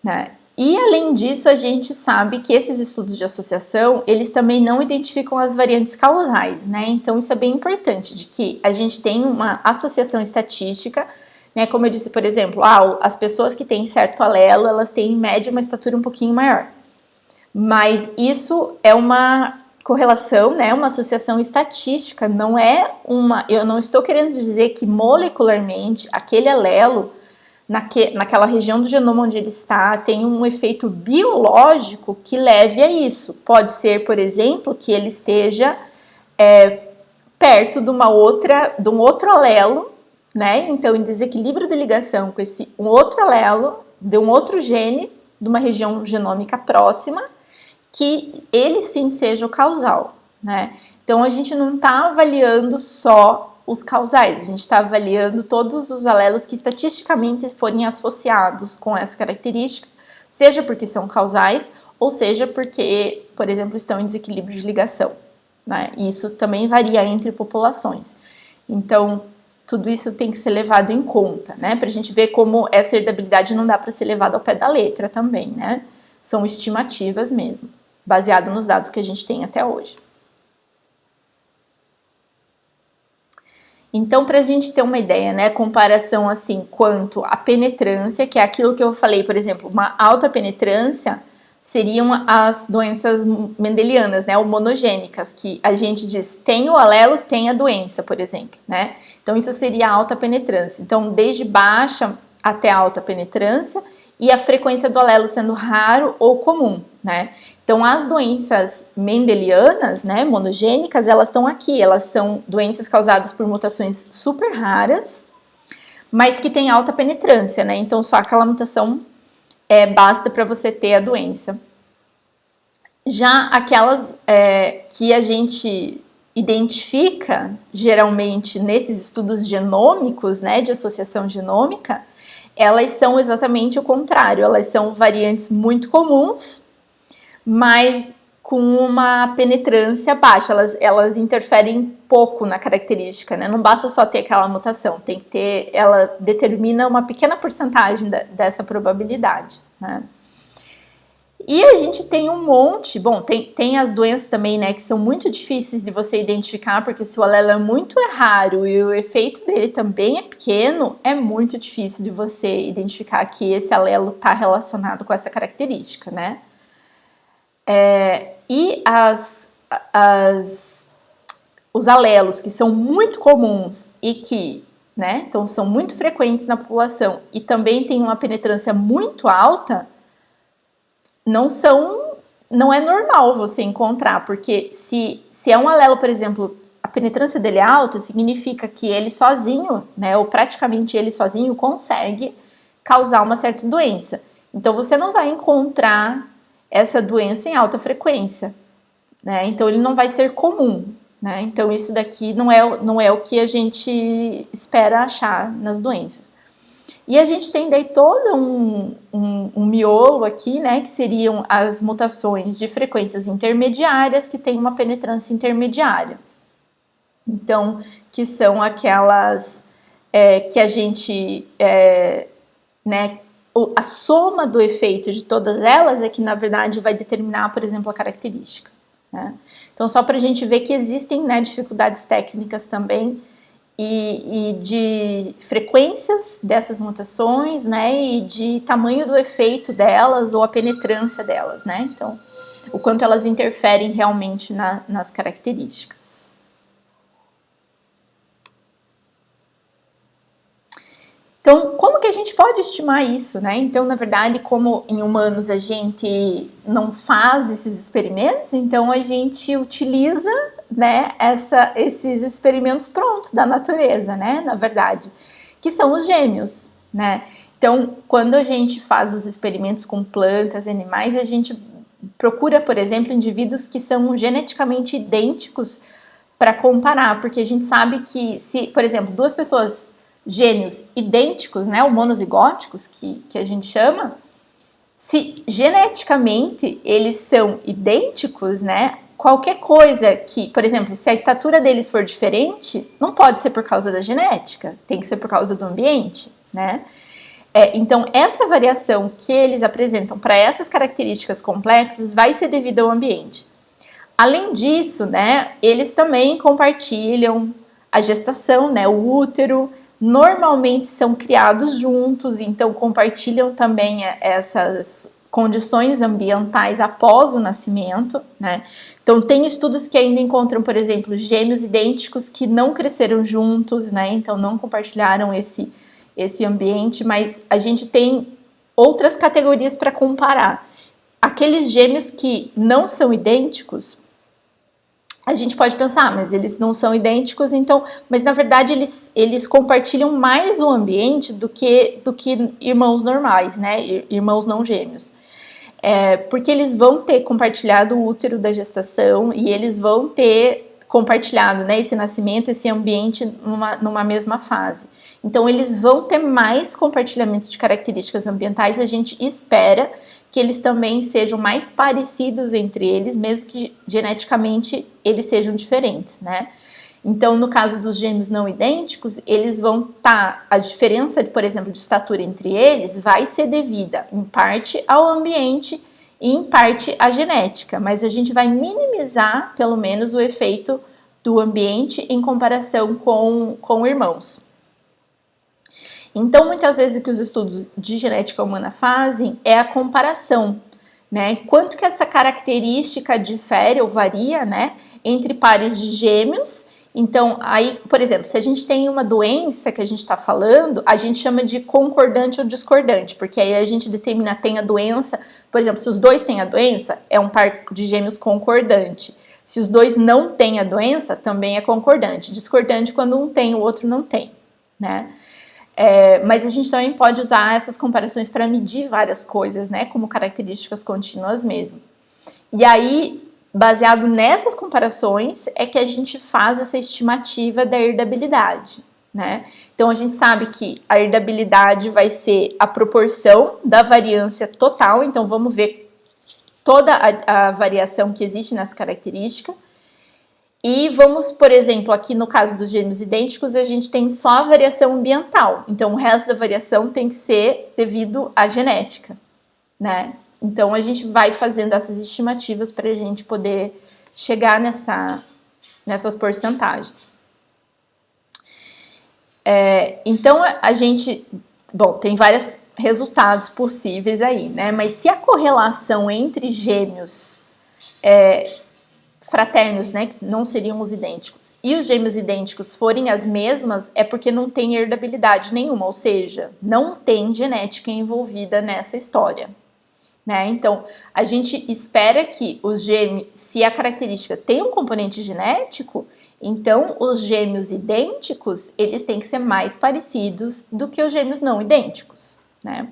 né? E além disso, a gente sabe que esses estudos de associação, eles também não identificam as variantes causais, né? Então isso é bem importante, de que a gente tem uma associação estatística, né? Como eu disse, por exemplo, as pessoas que têm certo alelo, elas têm em média uma estatura um pouquinho maior. Mas isso é uma correlação, né? Uma associação estatística, não é uma... Eu não estou querendo dizer que molecularmente aquele alelo naquela região do genoma onde ele está, tem um efeito biológico que leve a isso. Pode ser, por exemplo, que ele esteja perto de um outro alelo, né? Então, em desequilíbrio de ligação com um outro alelo, de um outro gene, de uma região genômica próxima, que ele sim seja o causal, né? Então, a gente não está avaliando só os causais, a gente está avaliando todos os alelos que estatisticamente forem associados com essa característica, seja porque são causais, ou seja porque, por exemplo, estão em desequilíbrio de ligação, né? E isso também varia entre populações. Então, tudo isso tem que ser levado em conta, né? Para a gente ver como essa herdabilidade não dá para ser levada ao pé da letra também, né? São estimativas mesmo, baseado nos dados que a gente tem até hoje. Então, para a gente ter uma ideia, né, comparação assim, quanto à penetrância, que é aquilo que eu falei, por exemplo, uma alta penetrância seriam as doenças mendelianas, né, ou monogênicas, que a gente diz, tem o alelo, tem a doença, por exemplo, né? Então, isso seria a alta penetrância. Então, desde baixa até alta penetrância, e a frequência do alelo sendo raro ou comum, né? Então, as doenças mendelianas, né, monogênicas, elas estão aqui, elas são doenças causadas por mutações super raras, mas que têm alta penetrância, né? Então, só aquela mutação basta para você ter a doença. Já aquelas que a gente identifica, geralmente, nesses estudos genômicos, né, de associação genômica, elas são exatamente o contrário, elas são variantes muito comuns, mas com uma penetrância baixa, elas interferem pouco na característica, né? Não basta só ter aquela mutação, tem que ter, ela determina uma pequena porcentagem dessa probabilidade, né? E a gente tem um monte, bom, tem as doenças também, né, que são muito difíceis de você identificar, porque se o alelo é muito raro e o efeito dele também é pequeno, é muito difícil de você identificar que esse alelo está relacionado com essa característica, né? E os alelos que são muito comuns e que, né, então são muito frequentes na população e também tem uma penetrância muito alta, não é normal você encontrar, porque se é um alelo, por exemplo, a penetrância dele é alta, significa que ele sozinho, né, ou praticamente ele sozinho, consegue causar uma certa doença. Então, você não vai encontrar essa doença em alta frequência, né? Então, ele não vai ser comum, né? Então, isso daqui não é o que a gente espera achar nas doenças. E a gente tem daí todo um miolo aqui, né, que seriam as mutações de frequências intermediárias que têm uma penetrância intermediária. Então, que são aquelas que a gente, né, a soma do efeito de todas elas é que, na verdade, vai determinar, por exemplo, a característica, né? Então, só para a gente ver que existem, né, dificuldades técnicas também e de frequências dessas mutações, né, e de tamanho do efeito delas ou a penetrância delas, né? Então, o quanto elas interferem realmente nas características. Então, como que a gente pode estimar isso, né? Então, na verdade, como em humanos a gente não faz esses experimentos, então a gente utiliza, né, esses experimentos prontos da natureza, né, na verdade, que são os gêmeos, né? Então, quando a gente faz os experimentos com plantas, animais, a gente procura, por exemplo, indivíduos que são geneticamente idênticos para comparar, porque a gente sabe que se, por exemplo, duas pessoas gêmeos idênticos, né, ou monozigóticos, que a gente chama, se geneticamente eles são idênticos, né, qualquer coisa que, por exemplo, se a estatura deles for diferente, não pode ser por causa da genética, tem que ser por causa do ambiente, né? Então, essa variação que eles apresentam para essas características complexas vai ser devida ao ambiente. Além disso, né, eles também compartilham a gestação, né, o útero, normalmente são criados juntos, então compartilham também essas condições ambientais após o nascimento, né? Então tem estudos que ainda encontram, por exemplo, gêmeos idênticos que não cresceram juntos, né? Então não compartilharam esse ambiente, mas a gente tem outras categorias para comparar. Aqueles gêmeos que não são idênticos, a gente pode pensar, mas eles não são idênticos, então, mas na verdade eles compartilham mais o ambiente do que irmãos normais, né? Irmãos não gêmeos. Porque eles vão ter compartilhado o útero da gestação e eles vão ter compartilhado, né, esse nascimento, esse ambiente numa mesma fase. Então, eles vão ter mais compartilhamento de características ambientais, a gente espera que eles também sejam mais parecidos entre eles, mesmo que geneticamente eles sejam diferentes, né? Então, no caso dos gêmeos não idênticos, eles vão estar, a diferença, por exemplo, de estatura entre eles vai ser devida, em parte, ao ambiente e em parte à genética, mas a gente vai minimizar, pelo menos, o efeito do ambiente em comparação com irmãos. Então, muitas vezes o que os estudos de genética humana fazem é a comparação, né? Quanto que essa característica difere ou varia, né, entre pares de gêmeos Então, aí, por exemplo, se a gente tem uma doença que a gente está falando, a gente chama de concordante ou discordante, porque aí a gente determina tem a doença, por exemplo, se os dois têm a doença, é um par de gêmeos concordante. Se os dois não têm a doença, também é concordante. Discordante quando um tem, o outro não tem, né? Mas a gente também pode usar essas comparações para medir várias coisas, né? Como características contínuas mesmo. E aí, baseado nessas comparações, é que a gente faz essa estimativa da herdabilidade, né? Então, a gente sabe que a herdabilidade vai ser a proporção da variância total. Então, vamos ver toda a variação que existe nessa característica. E vamos, por exemplo, aqui no caso dos gêmeos idênticos, a gente tem só a variação ambiental. Então, o resto da variação tem que ser devido à genética, né? Então, a gente vai fazendo essas estimativas para a gente poder chegar nessas porcentagens. Então, a gente... Bom, tem vários resultados possíveis aí, né? Mas se a correlação entre gêmeos fraternos, né, que não seriam os idênticos, e os gêmeos idênticos forem as mesmas, é porque não tem herdabilidade nenhuma, ou seja, não tem genética envolvida nessa história, né? Então, a gente espera que os gêmeos, se a característica tem um componente genético, então os gêmeos idênticos, eles têm que ser mais parecidos do que os gêmeos não idênticos, né?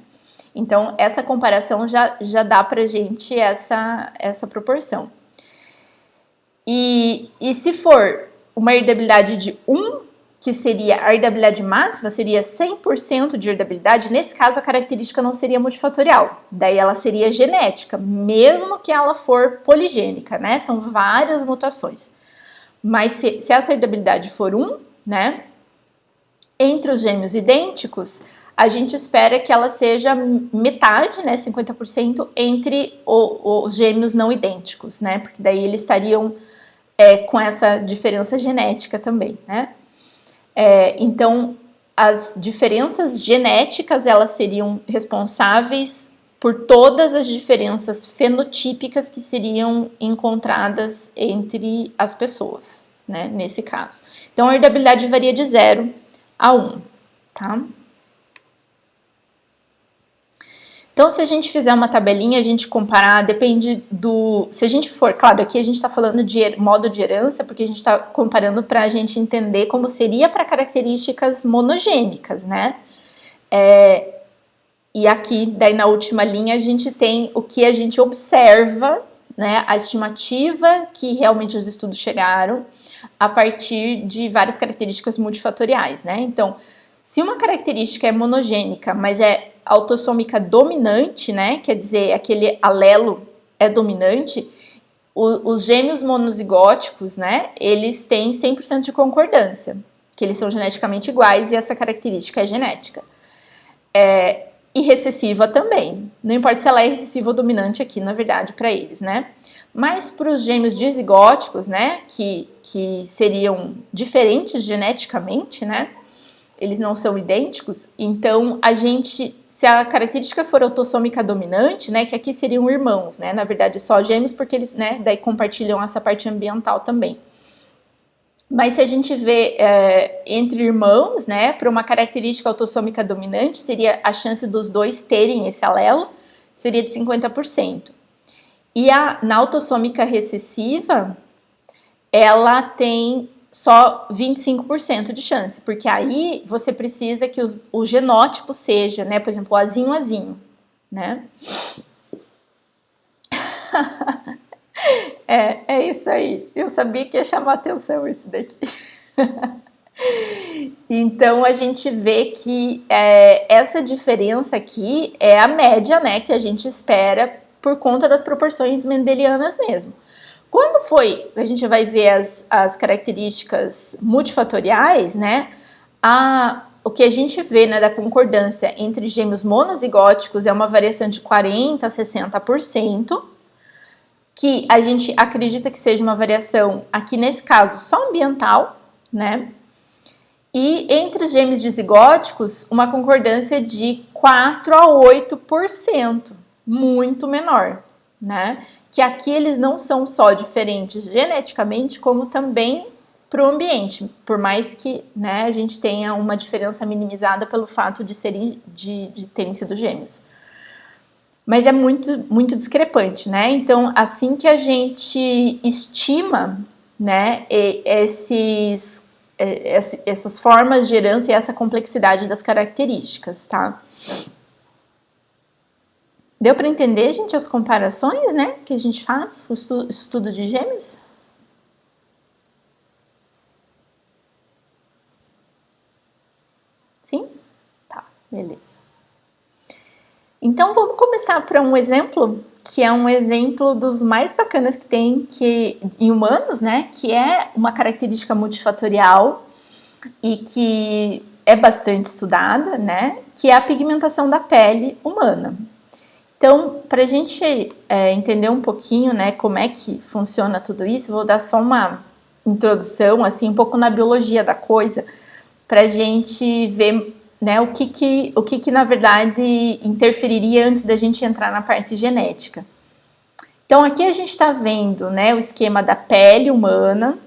Então, essa comparação já dá pra gente essa proporção. E se for uma herdabilidade de 1, que seria a herdabilidade máxima, seria 100% de herdabilidade, nesse caso a característica não seria multifatorial, daí ela seria genética, mesmo que ela for poligênica, né? São várias mutações. Mas se essa herdabilidade for 1, né? Entre os gêmeos idênticos, a gente espera que ela seja metade, né? 50% entre os gêmeos não idênticos, né? Porque daí eles estariam com essa diferença genética também, né? Então, as diferenças genéticas, elas seriam responsáveis por todas as diferenças fenotípicas que seriam encontradas entre as pessoas, né? Nesse caso. Então, a herdabilidade varia de 0 a 1, tá? Então, se a gente fizer uma tabelinha, a gente comparar, depende do... Se a gente for... Claro, aqui a gente está falando de modo de herança, porque a gente está comparando para a gente entender como seria para características monogênicas, né? E aqui, daí na última linha, a gente tem o que a gente observa, né? A estimativa que realmente os estudos chegaram a partir de várias características multifatoriais, né? Então, se uma característica é monogênica, mas é autossômica dominante, né? Quer dizer, aquele alelo é dominante, os gêmeos monozigóticos, né? Eles têm 100% de concordância, que eles são geneticamente iguais e essa característica é genética. E recessiva também. Não importa se ela é recessiva ou dominante aqui, na verdade, para eles, né? Mas para os gêmeos dizigóticos, né? Que seriam diferentes geneticamente, né? Eles não são idênticos, então a gente, se a característica for autossômica dominante, né, que aqui seriam irmãos, né, na verdade só gêmeos, porque eles, né, daí compartilham essa parte ambiental também. Mas se a gente vê entre irmãos, né, para uma característica autossômica dominante, seria a chance dos dois terem esse alelo, seria de 50%. E na autossômica recessiva, ela tem só 25% de chance, porque aí você precisa que o genótipo seja, né, por exemplo, o azinho, né? É isso aí. Eu sabia que ia chamar atenção isso daqui. Então, a gente vê que essa diferença aqui é a média, né, que a gente espera por conta das proporções mendelianas mesmo. Quando a gente vai ver as características multifatoriais, né, o que a gente vê, né, da concordância entre gêmeos monozigóticos é uma variação de 40% a 60%, que a gente acredita que seja uma variação, aqui nesse caso, só ambiental, né, e entre os gêmeos dizigóticos, uma concordância de 4% a 8%, muito menor, né, que aqui eles não são só diferentes geneticamente, como também para o ambiente, por mais que, né, a gente tenha uma diferença minimizada pelo fato de terem sido gêmeos. Mas é muito discrepante, né? Então, assim que a gente estima, né, essas formas de herança e essa complexidade das características, tá? Deu para entender, gente, as comparações, né, que a gente faz, o estudo de gêmeos? Sim? Tá, beleza. Então, vamos começar por um exemplo, que é um exemplo dos mais bacanas que tem em humanos, né? Que é uma característica multifatorial e que é bastante estudada, né? Que é a pigmentação da pele humana. Então, para a gente entender um pouquinho, né, como é que funciona tudo isso, vou dar só uma introdução, assim, um pouco na biologia da coisa, para a gente ver, né, o que na verdade interferiria antes da gente entrar na parte genética. Então aqui a gente está vendo, né, o esquema da pele humana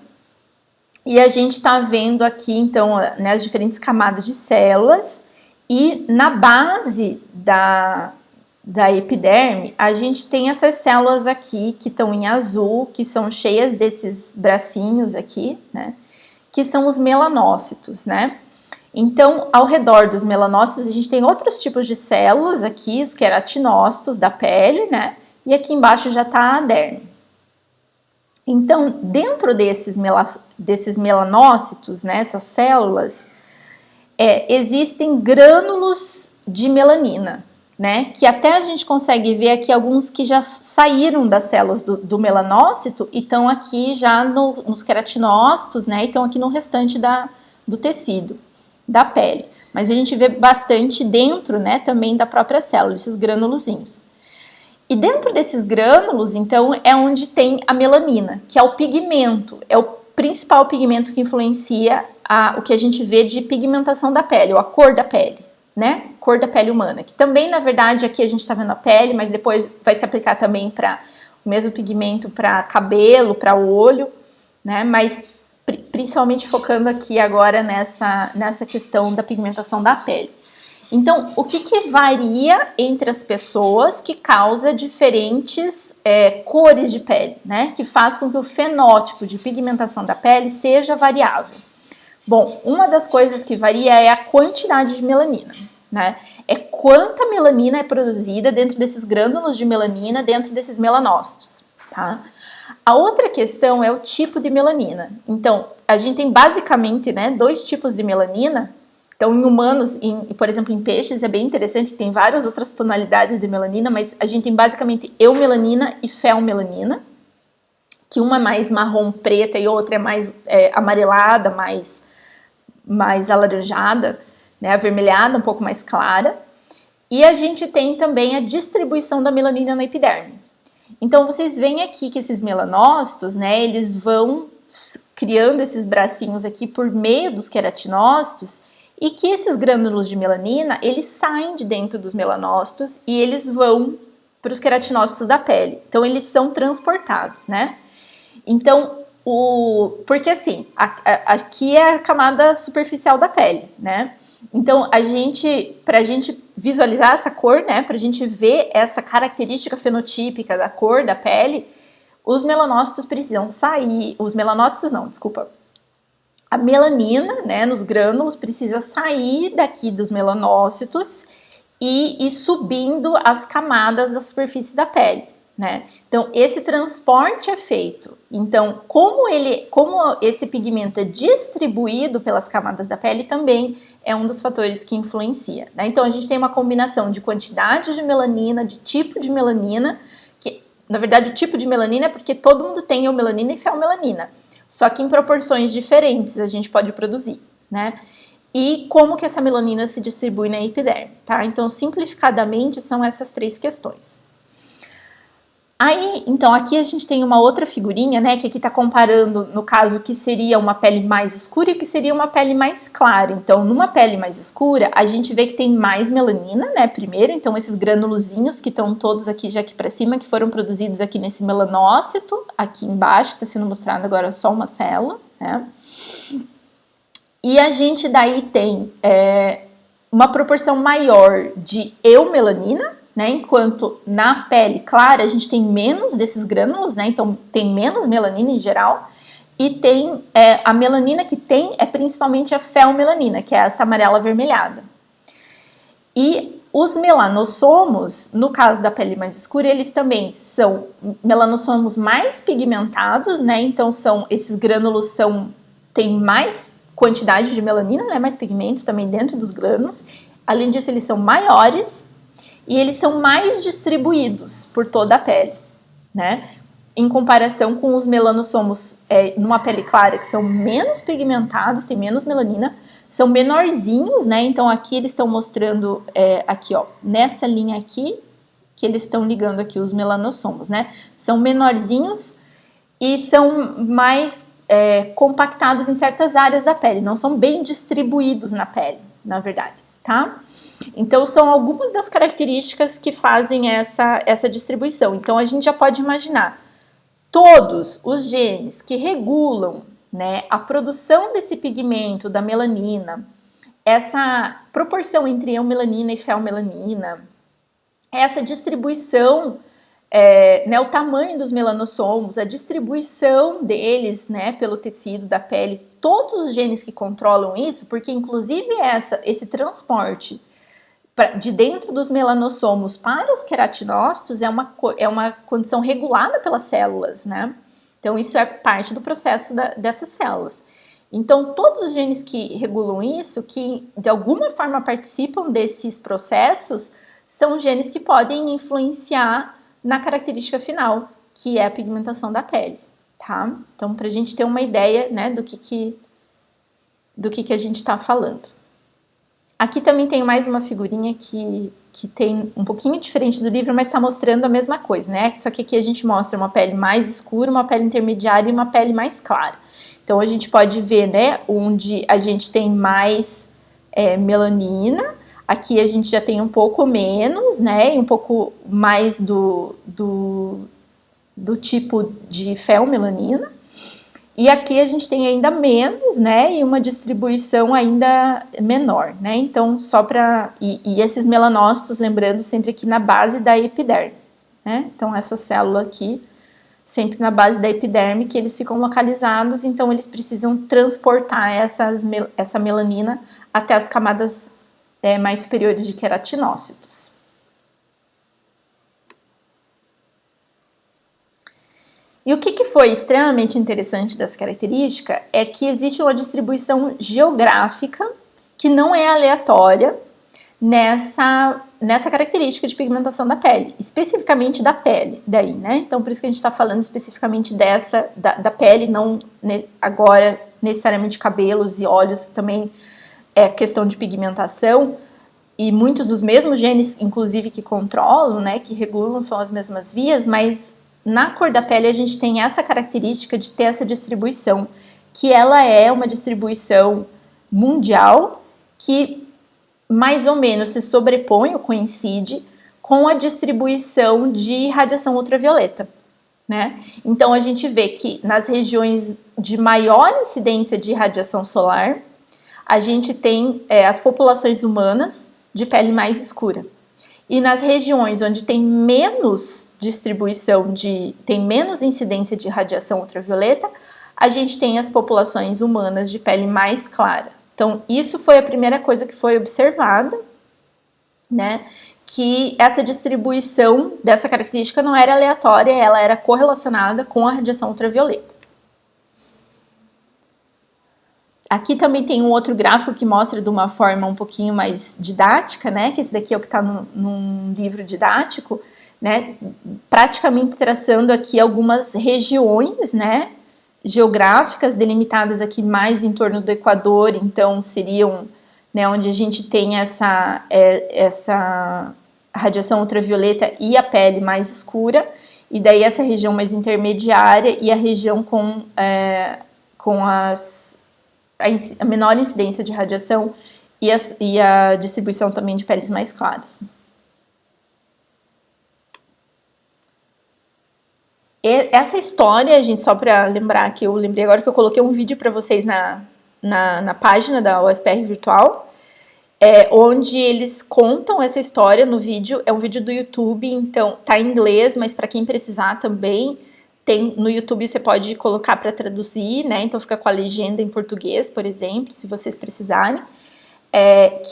e a gente está vendo aqui então, né, as diferentes camadas de células e na base da epiderme a gente tem essas células aqui que estão em azul, que são cheias desses bracinhos aqui, né, que são os melanócitos, né? Então, ao redor dos melanócitos, a gente tem outros tipos de células aqui, os queratinócitos da pele, né? E aqui embaixo já está a derme. Então, dentro desses melanócitos, né, essas células, existem grânulos de melanina, né? Que até a gente consegue ver aqui alguns que já saíram das células do melanócito e estão aqui já nos queratinócitos, né? E estão aqui no restante do tecido da pele. Mas a gente vê bastante dentro, né, também da própria célula, esses granulozinhos. E dentro desses grânulos, então, é onde tem a melanina, que é o pigmento, é o principal pigmento que influencia o que a gente vê de pigmentação da pele, ou a cor da pele, né? Cor da pele humana, que também, na verdade, aqui a gente está vendo a pele, mas depois vai se aplicar também para o mesmo pigmento para cabelo, para o olho, né? Mas principalmente focando aqui agora nessa questão da pigmentação da pele. Então, o que varia entre as pessoas que causa diferentes cores de pele, né? Que faz com que o fenótipo de pigmentação da pele seja variável. Bom, uma das coisas que varia é a quantidade de melanina, né? É quanta melanina é produzida dentro desses grânulos de melanina, dentro desses melanócitos, tá? A outra questão é o tipo de melanina. Então, a gente tem basicamente, né, dois tipos de melanina. Então, em humanos, por exemplo, em peixes, é bem interessante que tem várias outras tonalidades de melanina, mas a gente tem basicamente eumelanina e felmelanina, que uma é mais marrom preta e outra é mais amarelada, mais alaranjada, né, avermelhada, um pouco mais clara. E a gente tem também a distribuição da melanina na epiderme. Então, vocês veem aqui que esses melanócitos, né, eles vão criando esses bracinhos aqui por meio dos queratinócitos e que esses grânulos de melanina, eles saem de dentro dos melanócitos e eles vão para os queratinócitos da pele. Então, eles são transportados, né? Então, porque assim, aqui é a camada superficial da pele, né? Então, pra gente visualizar essa cor, né, pra gente ver essa característica fenotípica da cor da pele, os melanócitos precisam sair, a melanina, né, nos grânulos precisa sair daqui dos melanócitos e ir subindo as camadas da superfície da pele, né? Então, esse transporte é feito. Então, como esse pigmento é distribuído pelas camadas da pele, também é um dos fatores que influencia, né? Então, a gente tem uma combinação de quantidade de melanina, de tipo de melanina, que, na verdade, o tipo de melanina é porque todo mundo tem eumelanina e felmelanina, só que em proporções diferentes a gente pode produzir, né? E como que essa melanina se distribui na epiderme, tá? Então, simplificadamente, são essas três questões. Aí, então, aqui a gente tem uma outra figurinha, né, que aqui tá comparando, no caso, o que seria uma pele mais escura e o que seria uma pele mais clara. Então, numa pele mais escura, a gente vê que tem mais melanina, né, primeiro, então esses granulozinhos que estão todos aqui, já aqui pra cima, que foram produzidos aqui nesse melanócito, aqui embaixo, tá sendo mostrado agora só uma célula, né? E a gente daí tem uma proporção maior de eumelanina, né? Enquanto na pele clara a gente tem menos desses grânulos, né? Então tem menos melanina em geral. E tem a melanina que tem é principalmente a felmelanina, que é essa amarela avermelhada. E os melanossomos, no caso da pele mais escura, eles também são melanossomos mais pigmentados, né? Então esses grânulos têm mais quantidade de melanina, né? Mais pigmento também dentro dos grânulos. Além disso, eles são maiores e eles são mais distribuídos por toda a pele, né? Em comparação com os melanossomos numa pele clara, que são menos pigmentados, tem menos melanina, são menorzinhos, né? Então aqui eles estão mostrando, aqui ó, nessa linha aqui, que eles estão ligando aqui os melanossomos, né? São menorzinhos e são mais compactados em certas áreas da pele, não são bem distribuídos na pele, na verdade, tá? Então são algumas das características que fazem essa distribuição. Então a gente já pode imaginar todos os genes que regulam, né, a produção desse pigmento da melanina, essa proporção entre eumelanina e felmelanina, essa distribuição, né, o tamanho dos melanossomos, a distribuição deles, né, pelo tecido da pele, todos os genes que controlam isso, porque inclusive esse transporte de dentro dos melanossomos para os queratinócitos é uma condição regulada pelas células, né? Então, isso é parte do processo dessas células. Então, todos os genes que regulam isso, que de alguma forma participam desses processos, são genes que podem influenciar na característica final, que é a pigmentação da pele, tá? Então, para a gente ter uma ideia, né, do que a gente está falando. Aqui também tem mais uma figurinha que tem um pouquinho diferente do livro, mas está mostrando a mesma coisa, né? Só que aqui a gente mostra uma pele mais escura, uma pele intermediária e uma pele mais clara. Então a gente pode ver, né, onde a gente tem mais melanina, aqui a gente já tem um pouco menos, né, e um pouco mais do tipo de felmelanina. E aqui a gente tem ainda menos, né, e uma distribuição ainda menor, né, então só para... E esses melanócitos, lembrando, sempre aqui na base da epiderme, né, então essa célula aqui, sempre na base da epiderme, que eles ficam localizados, então eles precisam transportar essa melanina até as camadas mais superiores de queratinócitos. E o que foi extremamente interessante dessa característica é que existe uma distribuição geográfica que não é aleatória nessa característica de pigmentação da pele, especificamente da pele, daí, né? Então, por isso que a gente está falando especificamente da pele, não agora necessariamente cabelos e olhos, também é questão de pigmentação, e muitos dos mesmos genes, inclusive, que controlam, né, que regulam, são as mesmas vias, mas na cor da pele a gente tem essa característica de ter essa distribuição, que ela é uma distribuição mundial que mais ou menos se sobrepõe ou coincide com a distribuição de radiação ultravioleta, né? Então a gente vê que nas regiões de maior incidência de radiação solar, a gente tem as populações humanas de pele mais escura. E nas regiões onde tem menos distribuição tem menos incidência de radiação ultravioleta, a gente tem as populações humanas de pele mais clara. Então, isso foi a primeira coisa que foi observada, né? Que essa distribuição dessa característica não era aleatória, ela era correlacionada com a radiação ultravioleta. Aqui também tem um outro gráfico que mostra de uma forma um pouquinho mais didática, né? Que esse daqui é o que está num livro didático, né? Praticamente traçando aqui algumas regiões, né? Geográficas delimitadas aqui mais em torno do Equador, então seriam, né? Onde a gente tem essa radiação ultravioleta e a pele mais escura, e daí essa região mais intermediária e a região com a menor incidência de radiação e a distribuição também de peles mais claras. essa história, gente, só para lembrar que eu lembrei agora que eu coloquei um vídeo para vocês na página da UFPR Virtual, onde eles contam essa história no vídeo. É um vídeo do YouTube, então tá em inglês, mas para quem precisar também, tem no YouTube, você pode colocar para traduzir, né? Então fica com a legenda em português, por exemplo, se vocês precisarem.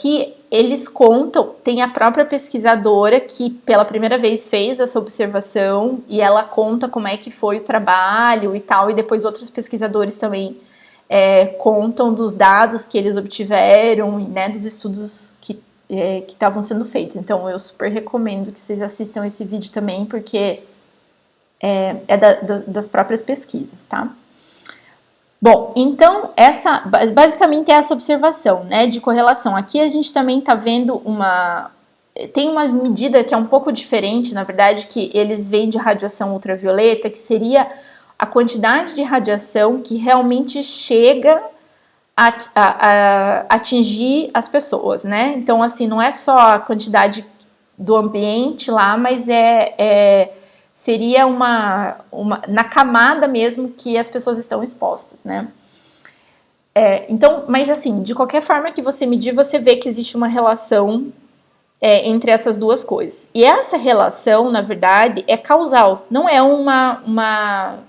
Que eles contam, tem a própria pesquisadora que pela primeira vez fez essa observação e ela conta como é que foi o trabalho e tal, e depois outros pesquisadores também contam dos dados que eles obtiveram, né, dos estudos que estavam sendo feitos. Então eu super recomendo que vocês assistam esse vídeo também, porque das próprias pesquisas, tá? Bom, então basicamente é essa observação, né, de correlação. Aqui a gente também está vendo tem uma medida que é um pouco diferente, na verdade, que eles veem de radiação ultravioleta, que seria a quantidade de radiação que realmente chega a atingir as pessoas, né? Então, assim, não é só a quantidade do ambiente lá, mas seria na camada mesmo que as pessoas estão expostas, né? Então, mas assim, de qualquer forma que você medir, você vê que existe uma relação entre essas duas coisas. E essa relação, na verdade, é causal, não é uma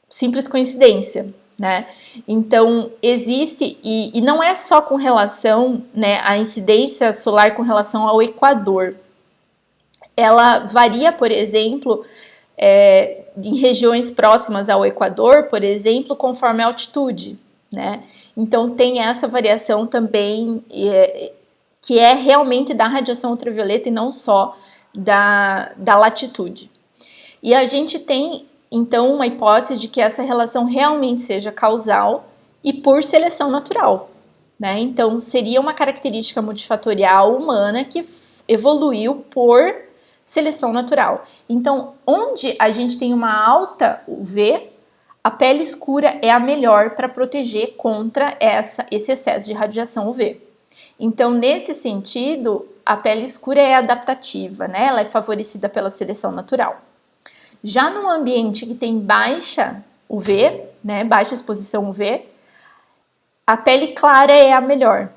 simples coincidência, né? Então, existe, e não é só com relação, né, a incidência solar com relação ao Equador. Ela varia, por exemplo, em regiões próximas ao Equador, por exemplo, conforme a altitude, né? Então tem essa variação também, que é realmente da radiação ultravioleta e não só da latitude. E a gente tem, então, uma hipótese de que essa relação realmente seja causal e por seleção natural, né? Então seria uma característica multifatorial humana que evoluiu por seleção natural. Então, onde a gente tem uma alta UV, a pele escura é a melhor para proteger contra esse excesso de radiação UV. Então, nesse sentido, a pele escura é adaptativa, né? Ela é favorecida pela seleção natural. Já no ambiente que tem baixa UV, né? Baixa exposição UV, a pele clara é a melhor.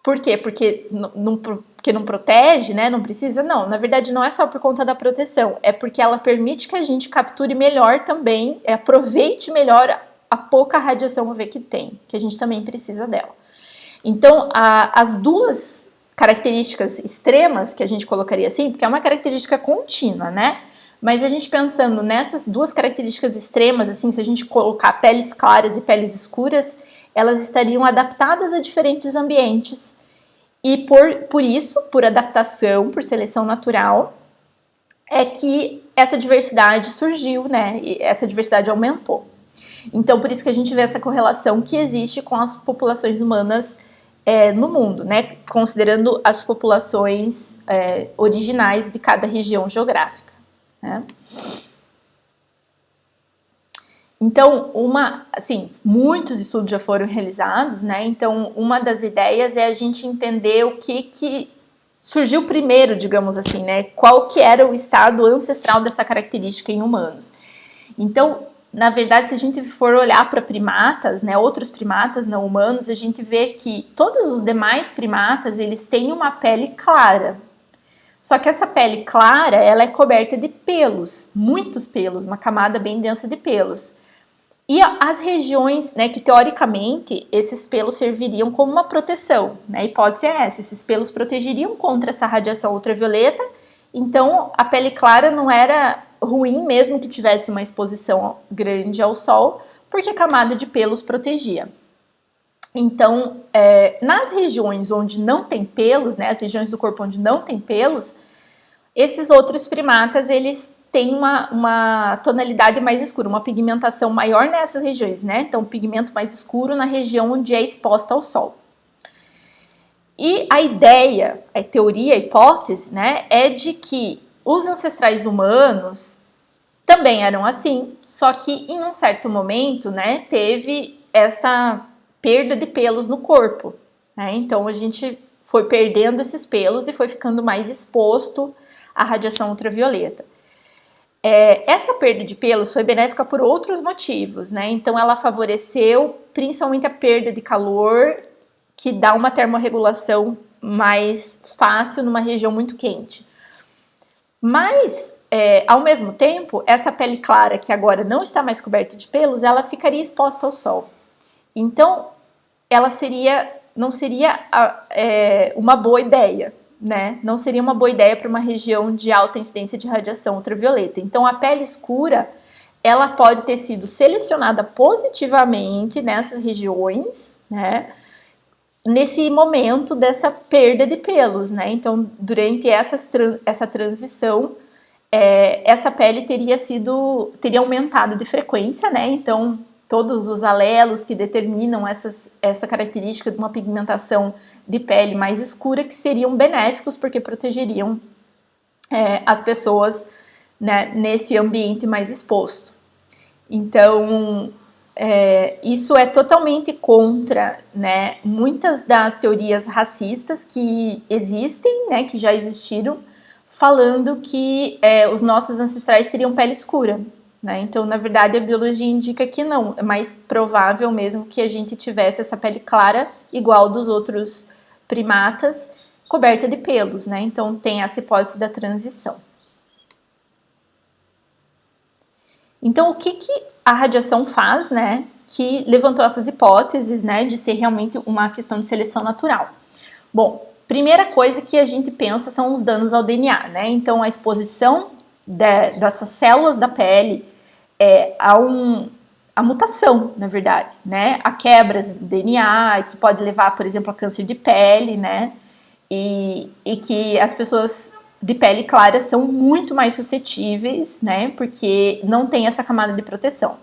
Por quê? Porque não protege, né? Não precisa? Não, na verdade não é só por conta da proteção, é porque ela permite que a gente capture melhor também, aproveite melhor a pouca radiação UV que tem, que a gente também precisa dela. Então, as duas características extremas, que a gente colocaria assim, porque é uma característica contínua, né? Mas a gente pensando nessas duas características extremas, assim, se a gente colocar peles claras e peles escuras, elas estariam adaptadas a diferentes ambientes. E por isso, por adaptação, por seleção natural, é que essa diversidade surgiu, né? E essa diversidade aumentou. Então, por isso que a gente vê essa correlação que existe com as populações humanas no mundo, né? Considerando as populações originais de cada região geográfica, né? Então, muitos estudos já foram realizados, né? Então, uma das ideias é a gente entender o que surgiu primeiro, digamos assim, né? Qual que era o estado ancestral dessa característica em humanos. Então, na verdade, se a gente for olhar para primatas, né, outros primatas não humanos, a gente vê que todos os demais primatas, eles têm uma pele clara. Só que essa pele clara, ela é coberta de pelos, muitos pelos, uma camada bem densa de pelos. E as regiões, né, que teoricamente esses pelos serviriam como uma proteção, né? A hipótese é essa, esses pelos protegeriam contra essa radiação ultravioleta, então a pele clara não era ruim mesmo que tivesse uma exposição grande ao sol, porque a camada de pelos protegia. Então, nas regiões onde não tem pelos, né, as regiões do corpo onde não tem pelos, esses outros primatas, eles têm uma tonalidade mais escura, uma pigmentação maior nessas regiões, né? Então, pigmento mais escuro na região onde é exposta ao sol. E a ideia, a teoria, a hipótese, né, é de que os ancestrais humanos também eram assim, só que em um certo momento, né, teve essa perda de pelos no corpo, né? Então, a gente foi perdendo esses pelos e foi ficando mais exposto à radiação ultravioleta. Essa perda de pelos foi benéfica por outros motivos, né? Então ela favoreceu principalmente a perda de calor, que dá uma termorregulação mais fácil numa região muito quente. Mas, ao mesmo tempo, essa pele clara, que agora não está mais coberta de pelos, ela ficaria exposta ao sol. Então, ela não seria uma boa ideia, né? Não seria uma boa ideia para uma região de alta incidência de radiação ultravioleta. Então, a pele escura, ela pode ter sido selecionada positivamente nessas regiões, né? Nesse momento dessa perda de pelos, né? Então, durante essa transição, essa pele teria aumentado de frequência, né? Então, todos os alelos que determinam essa característica de uma pigmentação de pele mais escura, que seriam benéficos porque protegeriam as pessoas, né, nesse ambiente mais exposto. Então, isso é totalmente contra, né, muitas das teorias racistas que existem, né, que já existiram, falando que os nossos ancestrais teriam pele escura, né? Então, na verdade, a biologia indica que não. É mais provável mesmo que a gente tivesse essa pele clara, igual dos outros primatas, coberta de pelos, né? Então, tem essa hipótese da transição. Então, o que a radiação faz, né, que levantou essas hipóteses, né, de ser realmente uma questão de seleção natural? Bom, primeira coisa que a gente pensa são os danos ao DNA, né? Então, a exposição dessas células da pele a mutação, na verdade, né? A quebras do DNA, que pode levar, por exemplo, a câncer de pele, né? E que as pessoas de pele clara são muito mais suscetíveis, né? Porque não tem essa camada de proteção.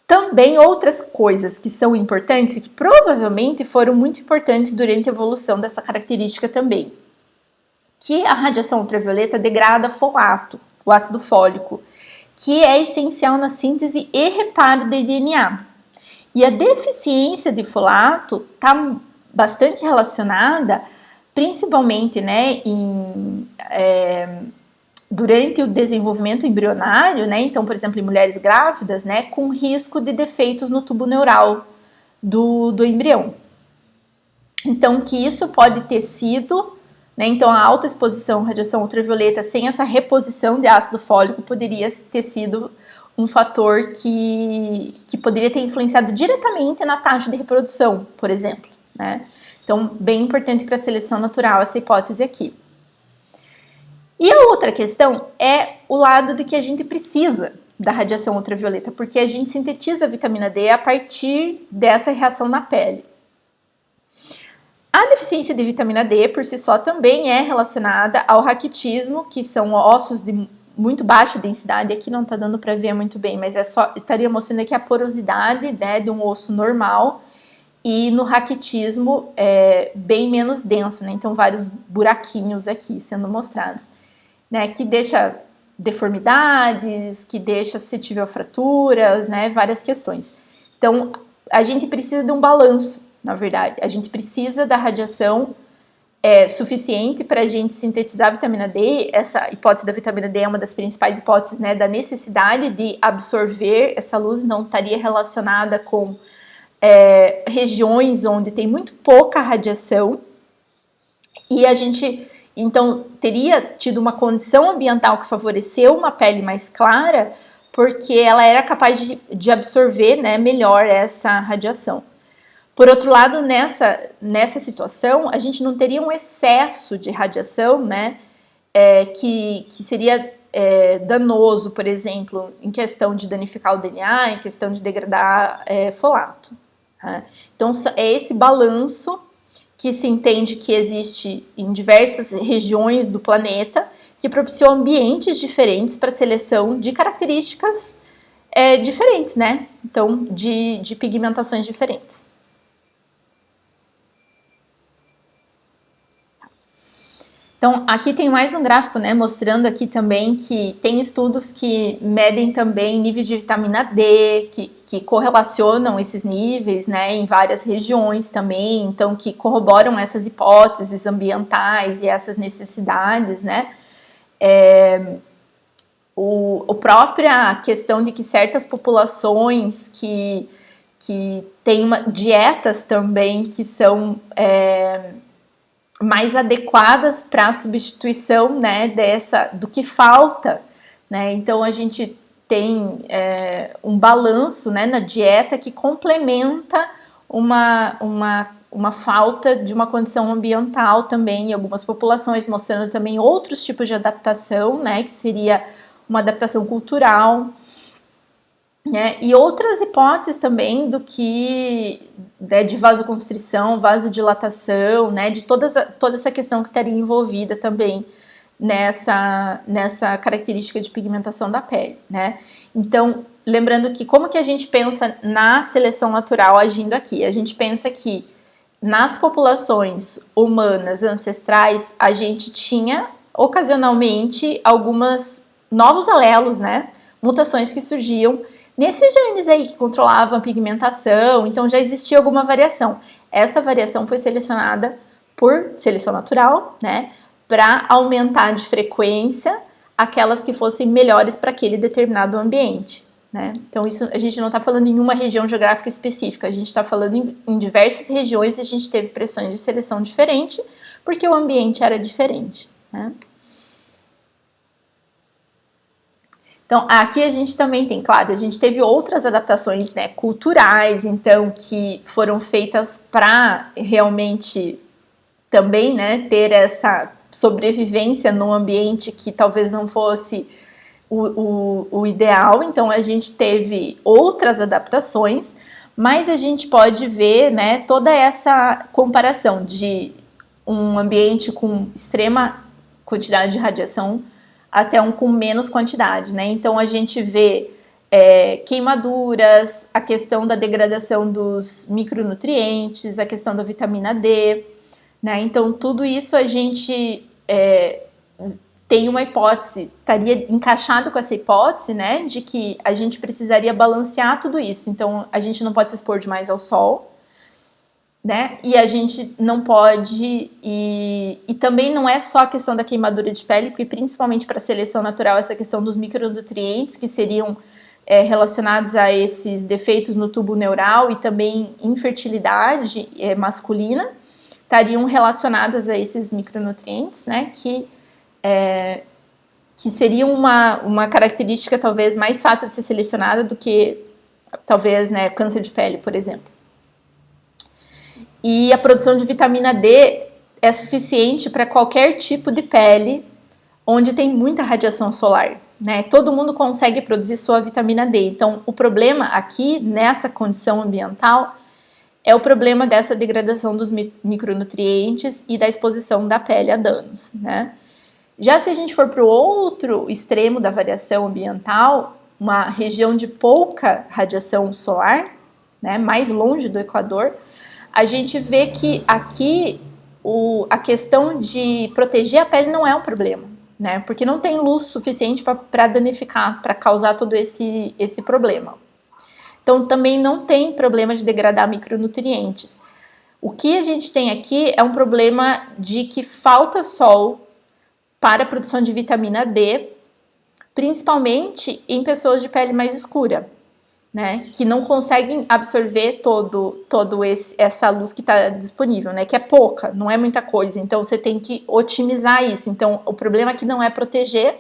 Também outras coisas que são importantes e que provavelmente foram muito importantes durante a evolução dessa característica também. Que a radiação ultravioleta degrada folato, o ácido fólico, que é essencial na síntese e reparo de DNA. E a deficiência de folato está bastante relacionada, principalmente, né, durante o desenvolvimento embrionário, né, então, por exemplo, em mulheres grávidas, né, com risco de defeitos no tubo neural do embrião. Então, que isso pode ter sido, né, então a alta exposição à radiação ultravioleta sem essa reposição de ácido fólico poderia ter sido um fator que poderia ter influenciado diretamente na taxa de reprodução, por exemplo, né? Então, bem importante para a seleção natural essa hipótese aqui. E a outra questão é o lado de que a gente precisa da radiação ultravioleta, porque a gente sintetiza a vitamina D a partir dessa reação na pele. A deficiência de vitamina D, por si só, também é relacionada ao raquitismo, que são ossos de muito baixa densidade. Aqui não está dando para ver muito bem, mas estaria mostrando aqui a porosidade, né, de um osso normal, e no raquitismo bem menos denso, né? Então vários buraquinhos aqui sendo mostrados, né, que deixa deformidades, que deixa suscetível a fraturas, né, várias questões. Então a gente precisa de um balanço, na verdade. A gente precisa da radiação suficiente para a gente sintetizar a vitamina D. Essa hipótese da vitamina D é uma das principais hipóteses, né, da necessidade de absorver essa luz, não estaria relacionada com regiões onde tem muito pouca radiação, e a gente, então, teria tido uma condição ambiental que favoreceu uma pele mais clara, porque ela era capaz de absorver, né, melhor essa radiação. Por outro lado, nessa situação, a gente não teria um excesso de radiação, né, que seria danoso, por exemplo, em questão de danificar o DNA, em questão de degradar folato. Então, é esse balanço que se entende que existe em diversas regiões do planeta, que propiciou ambientes diferentes para a seleção de características diferentes, né? Então, de pigmentações diferentes. Então, aqui tem mais um gráfico, né, mostrando aqui também que tem estudos que medem também níveis de vitamina D, que correlacionam esses níveis, né, em várias regiões também, então que corroboram essas hipóteses ambientais e essas necessidades, né. a própria questão de que certas populações que têm dietas também que são mais adequadas para a substituição, né, do que falta, né? Então a gente tem um balanço, né, na dieta que complementa uma falta de uma condição ambiental também em algumas populações, mostrando também outros tipos de adaptação, né, que seria uma adaptação cultural, né, e outras hipóteses também do que, né, de vasoconstrição, vasodilatação, né, de toda essa questão que estaria envolvida também nessa característica de pigmentação da pele, né. Então, lembrando que como que a gente pensa na seleção natural agindo aqui? A gente pensa que nas populações humanas ancestrais, a gente tinha ocasionalmente algumas novos alelos, né, mutações que surgiam nesses genes aí que controlavam a pigmentação, então já existia alguma variação. Essa variação foi selecionada por seleção natural, né, para aumentar de frequência aquelas que fossem melhores para aquele determinado ambiente, né? Então isso a gente não está falando em uma região geográfica específica, a gente está falando em diversas regiões e a gente teve pressões de seleção diferente porque o ambiente era diferente, né? Então, aqui a gente também tem, claro, a gente teve outras adaptações, né, culturais, então, que foram feitas para realmente também, né, ter essa sobrevivência num ambiente que talvez não fosse o ideal. Então, a gente teve outras adaptações, mas a gente pode ver, né, toda essa comparação de um ambiente com extrema quantidade de radiação até um com menos quantidade, né? Então a gente vê queimaduras, a questão da degradação dos micronutrientes, a questão da vitamina D, né? Então tudo isso a gente tem uma hipótese, estaria encaixado com essa hipótese, né, de que a gente precisaria balancear tudo isso. Então a gente não pode se expor demais ao sol, né? E a gente não pode, e também não é só a questão da queimadura de pele, porque principalmente para a seleção natural, essa questão dos micronutrientes que seriam relacionados a esses defeitos no tubo neural e também infertilidade masculina, estariam relacionadas a esses micronutrientes, né? Que seria uma característica talvez mais fácil de ser selecionada do que talvez, né, câncer de pele, por exemplo. E a produção de vitamina D é suficiente para qualquer tipo de pele onde tem muita radiação solar, né? Todo mundo consegue produzir sua vitamina D. Então, o problema aqui, nessa condição ambiental, é o problema dessa degradação dos micronutrientes e da exposição da pele a danos, né? Já se a gente for para o outro extremo da variação ambiental, uma região de pouca radiação solar, né, mais longe do Equador, a gente vê que aqui a questão de proteger a pele não é um problema, né? Porque não tem luz suficiente para danificar, para causar todo esse problema. Então também não tem problema de degradar micronutrientes. O que a gente tem aqui é um problema de que falta sol para a produção de vitamina D, principalmente em pessoas de pele mais escura, né, que não conseguem absorver essa luz que está disponível, né, que é pouca, não é muita coisa, então você tem que otimizar isso. Então o problema aqui não é proteger,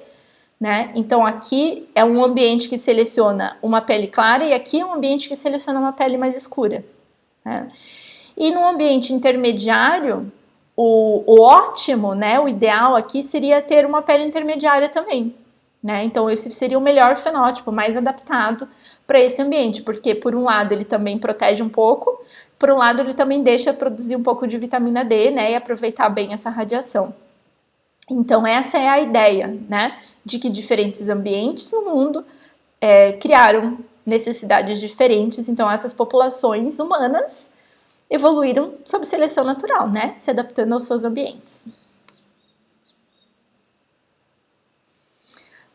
né, então aqui é um ambiente que seleciona uma pele clara e aqui é um ambiente que seleciona uma pele mais escura, né? E no ambiente intermediário, o ótimo, né, o ideal aqui seria ter uma pele intermediária também, né, então esse seria o melhor fenótipo, mais adaptado para esse ambiente, porque por um lado ele também protege um pouco, por um lado ele também deixa produzir um pouco de vitamina D, né, e aproveitar bem essa radiação. Então essa é a ideia, né, de que diferentes ambientes no mundo criaram necessidades diferentes, então essas populações humanas evoluíram sob seleção natural, né, se adaptando aos seus ambientes.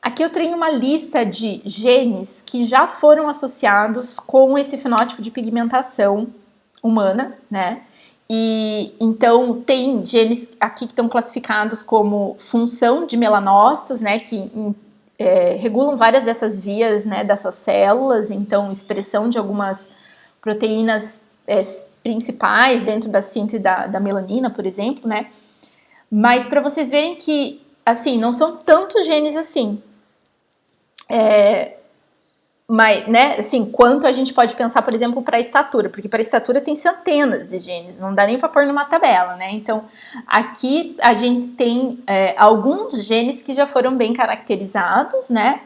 Aqui eu tenho uma lista de genes que já foram associados com esse fenótipo de pigmentação humana, né? E então tem genes aqui que estão classificados como função de melanócitos, né? Que regulam várias dessas vias, né, dessas células, então expressão de algumas proteínas principais dentro da síntese da melanina, por exemplo, né? Mas para vocês verem que, assim, não são tantos genes assim. Mas, né, assim, quanto a gente pode pensar, por exemplo, para a estatura, porque para a estatura tem centenas de genes, não dá nem para pôr numa tabela, né? Então, aqui a gente tem alguns genes que já foram bem caracterizados, né?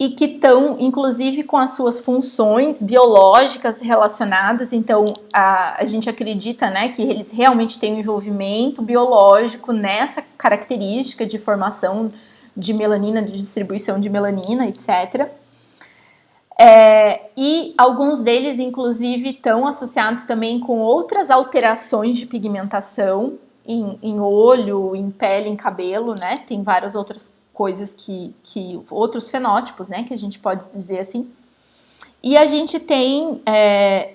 E que estão, inclusive, com as suas funções biológicas relacionadas. Então, a gente acredita, né, que eles realmente têm um envolvimento biológico nessa característica de formação de melanina, de distribuição de melanina, etc. E alguns deles, inclusive, estão associados também com outras alterações de pigmentação em olho, em pele, em cabelo, né? Tem várias outras coisas outros fenótipos, né, que a gente pode dizer assim. E a gente tem,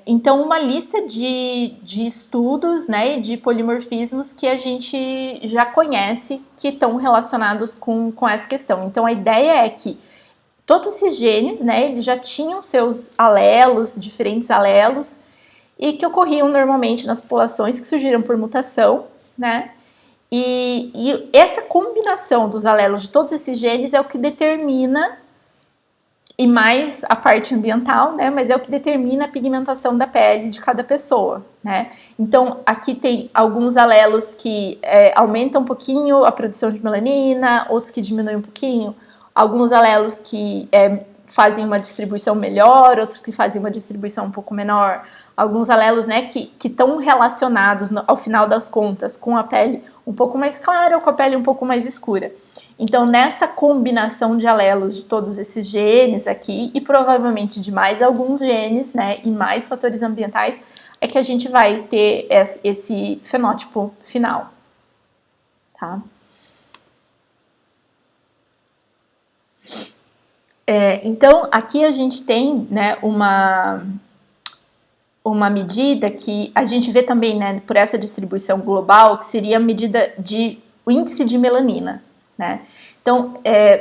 então, uma lista de estudos, né, de polimorfismos que a gente já conhece que estão relacionados com essa questão. Então, a ideia é que todos esses genes, né, eles já tinham seus alelos, diferentes alelos, e que ocorriam normalmente nas populações que surgiram por mutação, né, e essa combinação dos alelos de todos esses genes é o que determina, e mais a parte ambiental, né, mas é o que determina a pigmentação da pele de cada pessoa, né. Então, aqui tem alguns alelos que aumentam um pouquinho a produção de melanina, outros que diminuem um pouquinho, alguns alelos que fazem uma distribuição melhor, outros que fazem uma distribuição um pouco menor, alguns alelos, né, que estão relacionados, ao final das contas, com a pele um pouco mais clara ou com a pele um pouco mais escura. Então, nessa combinação de alelos de todos esses genes aqui, e provavelmente de mais alguns genes, né, e mais fatores ambientais, é que a gente vai ter esse fenótipo final, tá? Então, aqui a gente tem, né, uma medida que a gente vê também, né, por essa distribuição global, que seria a medida de o índice de melanina, né? Então,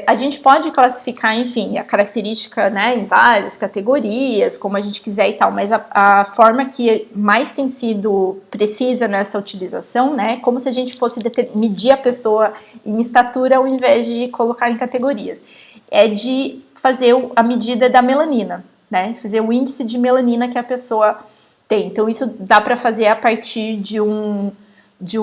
a gente pode classificar, enfim, a característica, né, em várias categorias, como a gente quiser e tal, mas a forma que mais tem sido precisa nessa utilização, né, como se a gente fosse medir a pessoa em estatura ao invés de colocar em categorias, é de fazer a medida da melanina, né, fazer o índice de melanina que a pessoa tem. Então, isso dá para fazer a partir de um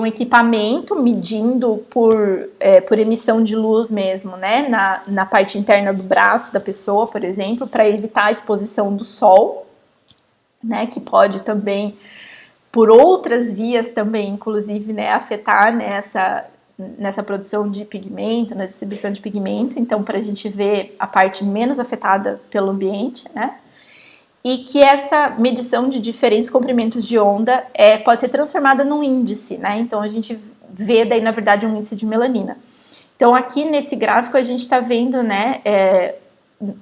equipamento medindo por emissão de luz mesmo, né, na parte interna do braço da pessoa, por exemplo, para evitar a exposição do sol, né, que pode também, por outras vias também, inclusive, né, afetar nessa produção de pigmento, na distribuição de pigmento. Então, para a gente ver a parte menos afetada pelo ambiente, né, e que essa medição de diferentes comprimentos de onda pode ser transformada num índice, né? Então, a gente vê daí, na verdade, um índice de melanina. Então, aqui nesse gráfico, a gente está vendo, né,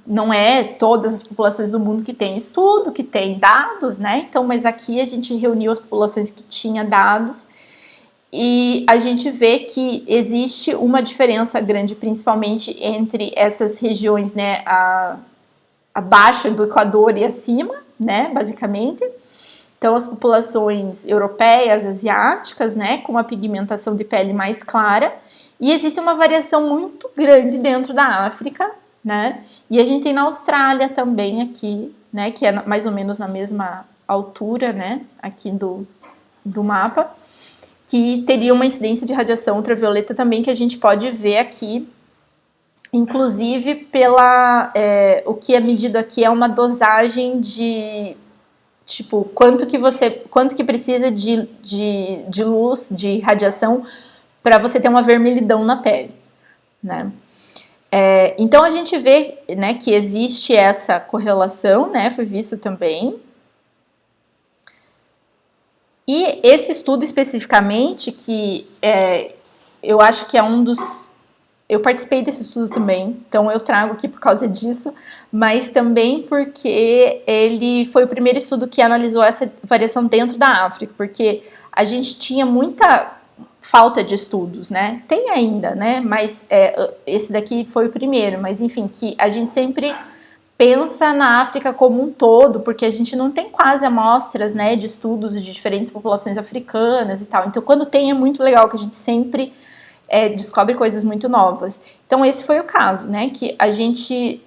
não é todas as populações do mundo que tem estudo, que tem dados, né? Então, mas aqui a gente reuniu as populações que tinham dados e a gente vê que existe uma diferença grande, principalmente entre essas regiões, né, abaixo do Equador e acima, né, basicamente. Então, as populações europeias, asiáticas, né, com uma pigmentação de pele mais clara, e existe uma variação muito grande dentro da África, né, e a gente tem na Austrália também aqui, né, que é mais ou menos na mesma altura, né, aqui do mapa, que teria uma incidência de radiação ultravioleta também, que a gente pode ver aqui, inclusive o que é medido aqui é uma dosagem de, tipo, quanto que precisa de luz, de radiação, para você ter uma vermelhidão na pele, né? Então a gente vê, né, que existe essa correlação, né, foi visto também. E esse estudo especificamente, que eu acho que é um dos... Eu participei desse estudo também, então eu trago aqui por causa disso, mas também porque ele foi o primeiro estudo que analisou essa variação dentro da África, porque a gente tinha muita falta de estudos, né? Tem ainda, né? Mas esse daqui foi o primeiro, mas enfim, que a gente sempre pensa na África como um todo, porque a gente não tem quase amostras, né, de estudos de diferentes populações africanas e tal. Então, quando tem, é muito legal, que a gente sempre descobre coisas muito novas. Então, esse foi o caso, né, que a gente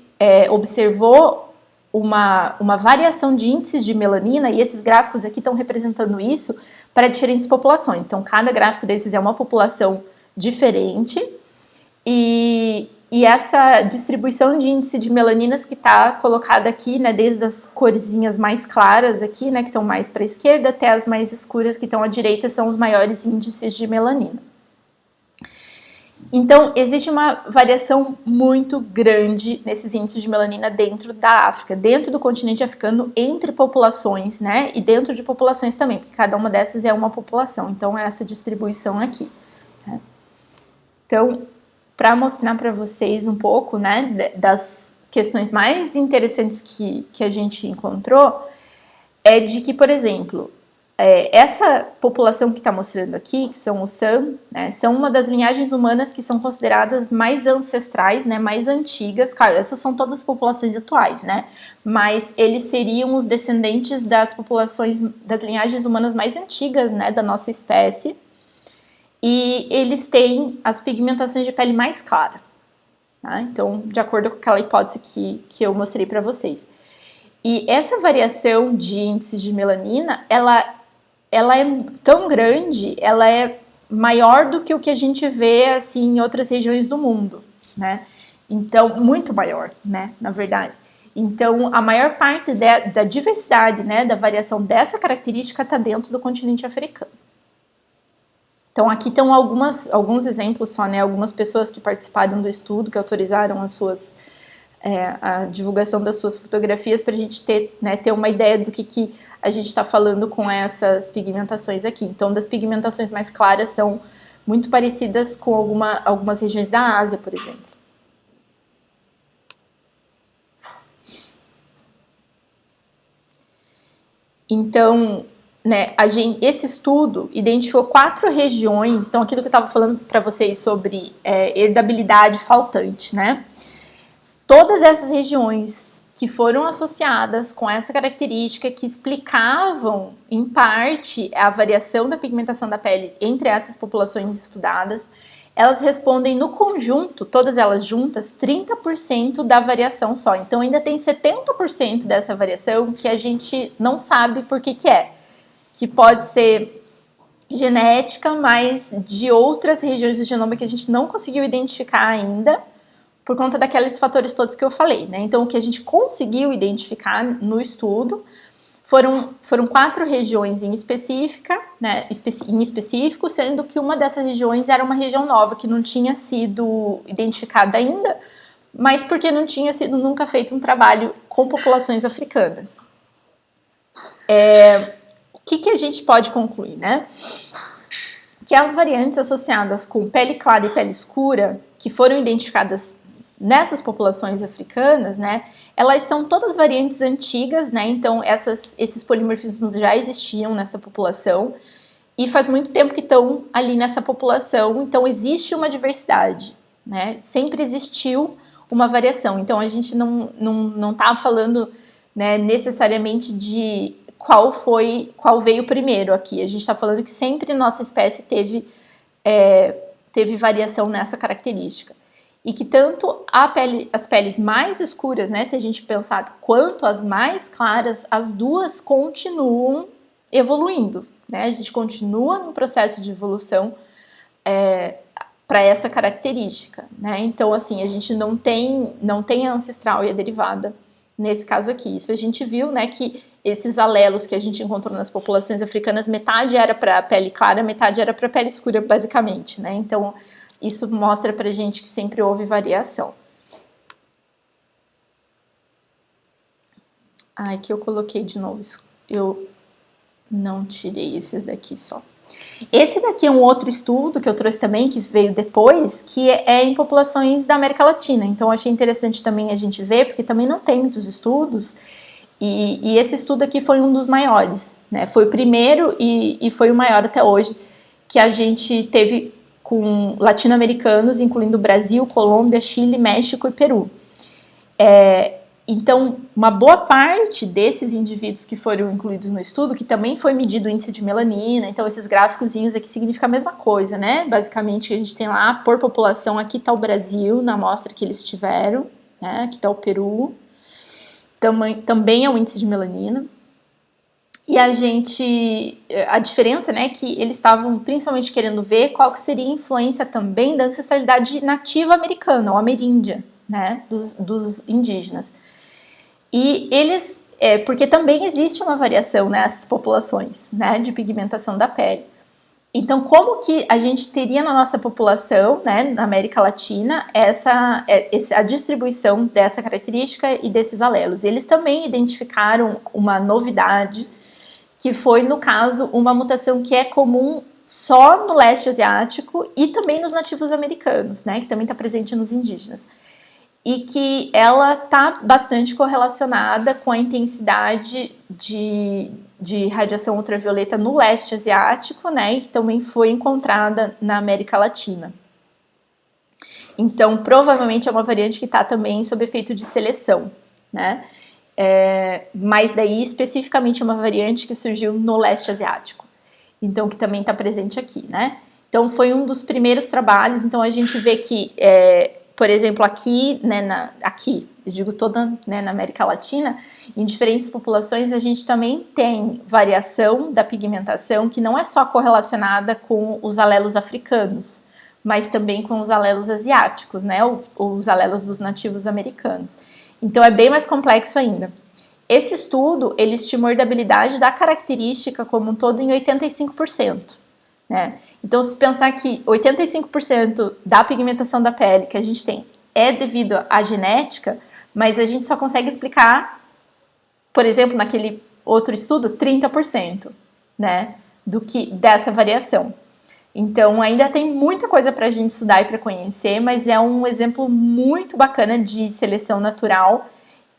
observou uma variação de índices de melanina, e esses gráficos aqui estão representando isso para diferentes populações. Então, cada gráfico desses é uma população diferente, e essa distribuição de índice de melaninas que está colocada aqui, né, desde as corzinhas mais claras aqui, né, que estão mais para a esquerda, até as mais escuras que estão à direita, são os maiores índices de melanina. Então, existe uma variação muito grande nesses índices de melanina dentro da África, dentro do continente africano, entre populações, né, e dentro de populações também, porque cada uma dessas é uma população. Então, é essa distribuição aqui, né? Então, para mostrar para vocês um pouco, né, das questões mais interessantes que a gente encontrou, é de que, por exemplo, essa população que está mostrando aqui, que são os San, né, são uma das linhagens humanas que são consideradas mais ancestrais, né, mais antigas. Claro, essas são todas as populações atuais, né, mas eles seriam os descendentes das populações, das linhagens humanas mais antigas, né, da nossa espécie. E eles têm as pigmentações de pele mais clara, tá? Então, de acordo com aquela hipótese que eu mostrei para vocês. E essa variação de índices de melanina, ela é tão grande, ela é maior do que o que a gente vê assim, em outras regiões do mundo, né? Então, muito maior, né, na verdade. Então, a maior parte da diversidade, né, da variação dessa característica está dentro do continente africano. Então, aqui estão alguns exemplos só, né? Algumas pessoas que participaram do estudo, que autorizaram a divulgação das suas fotografias, para a gente ter uma ideia do que a gente está falando com essas pigmentações aqui. Então, das pigmentações mais claras são muito parecidas com algumas regiões da Ásia, por exemplo. Então, né, esse estudo identificou 4 regiões, então aquilo que eu estava falando para vocês sobre herdabilidade faltante, né? Todas essas regiões que foram associadas com essa característica que explicavam, em parte, a variação da pigmentação da pele entre essas populações estudadas, elas respondem no conjunto, todas elas juntas, 30% da variação só. Então ainda tem 70% dessa variação que a gente não sabe por que é. Que pode ser genética, mas de outras regiões do genoma que a gente não conseguiu identificar ainda, por conta daqueles fatores todos que eu falei, né? Então, o que a gente conseguiu identificar no estudo foram 4 regiões em específica, né? Em específico, sendo que uma dessas regiões era uma região nova, que não tinha sido identificada ainda, mas porque não tinha sido nunca feito um trabalho com populações africanas. O que a gente pode concluir, né? Que as variantes associadas com pele clara e pele escura, que foram identificadas nessas populações africanas, né, elas são todas variantes antigas, né, então esses polimorfismos já existiam nessa população, e faz muito tempo que estão ali nessa população, então existe uma diversidade, né, sempre existiu uma variação, então a gente não tá falando, né, necessariamente de qual veio primeiro aqui. A gente está falando que sempre nossa espécie teve variação nessa característica. E que tanto as peles mais escuras, né, se a gente pensar, quanto as mais claras, as duas continuam evoluindo, né? A gente continua no processo de evolução para essa característica, né? Então, assim, a gente não tem a ancestral e a derivada nesse caso aqui. Isso a gente viu, né, que esses alelos que a gente encontrou nas populações africanas, metade era para a pele clara, metade era para a pele escura, basicamente, né? Então, isso mostra pra gente que sempre houve variação. Aqui eu coloquei de novo, eu não tirei esses daqui só. Esse daqui é um outro estudo que eu trouxe também, que veio depois, que é em populações da América Latina. Então, eu achei interessante também a gente ver, porque também não tem muitos estudos, e esse estudo aqui foi um dos maiores, né? Foi o primeiro e foi o maior até hoje, que a gente teve com latino-americanos, incluindo Brasil, Colômbia, Chile, México e Peru. Então, uma boa parte desses indivíduos que foram incluídos no estudo, que também foi medido o índice de melanina, então esses gráficozinhos aqui significam a mesma coisa, né? Basicamente, a gente tem lá, por população, aqui está o Brasil, na amostra que eles tiveram, né? Aqui está o Peru, também é o índice de melanina. E a diferença, né, que eles estavam principalmente querendo ver qual que seria a influência também da ancestralidade nativa americana, ou ameríndia, né, dos indígenas. E eles, porque também existe uma variação nessas populações, né, de pigmentação da pele. Então, como que a gente teria na nossa população, né, na América Latina, a distribuição dessa característica e desses alelos? Eles também identificaram uma novidade, que foi, no caso, uma mutação que é comum só no leste asiático e também nos nativos americanos, né, que também está presente nos indígenas. E que ela está bastante correlacionada com a intensidade de radiação ultravioleta no leste asiático, né, e que também foi encontrada na América Latina. Então, provavelmente é uma variante que está também sob efeito de seleção, né, mas daí especificamente é uma variante que surgiu no leste asiático, então que também está presente aqui, né. Então, foi um dos primeiros trabalhos, então a gente vê que por exemplo, aqui, né, eu digo toda, né, na América Latina, em diferentes populações a gente também tem variação da pigmentação que não é só correlacionada com os alelos africanos, mas também com os alelos asiáticos, né, os alelos dos nativos americanos. Então é bem mais complexo ainda. Esse estudo, ele estimou a herdabilidade da característica como um todo em 85%, né? Então, se pensar que 85% da pigmentação da pele que a gente tem é devido à genética, mas a gente só consegue explicar, por exemplo, naquele outro estudo, 30%, né, dessa variação. Então, ainda tem muita coisa para a gente estudar e para conhecer, mas é um exemplo muito bacana de seleção natural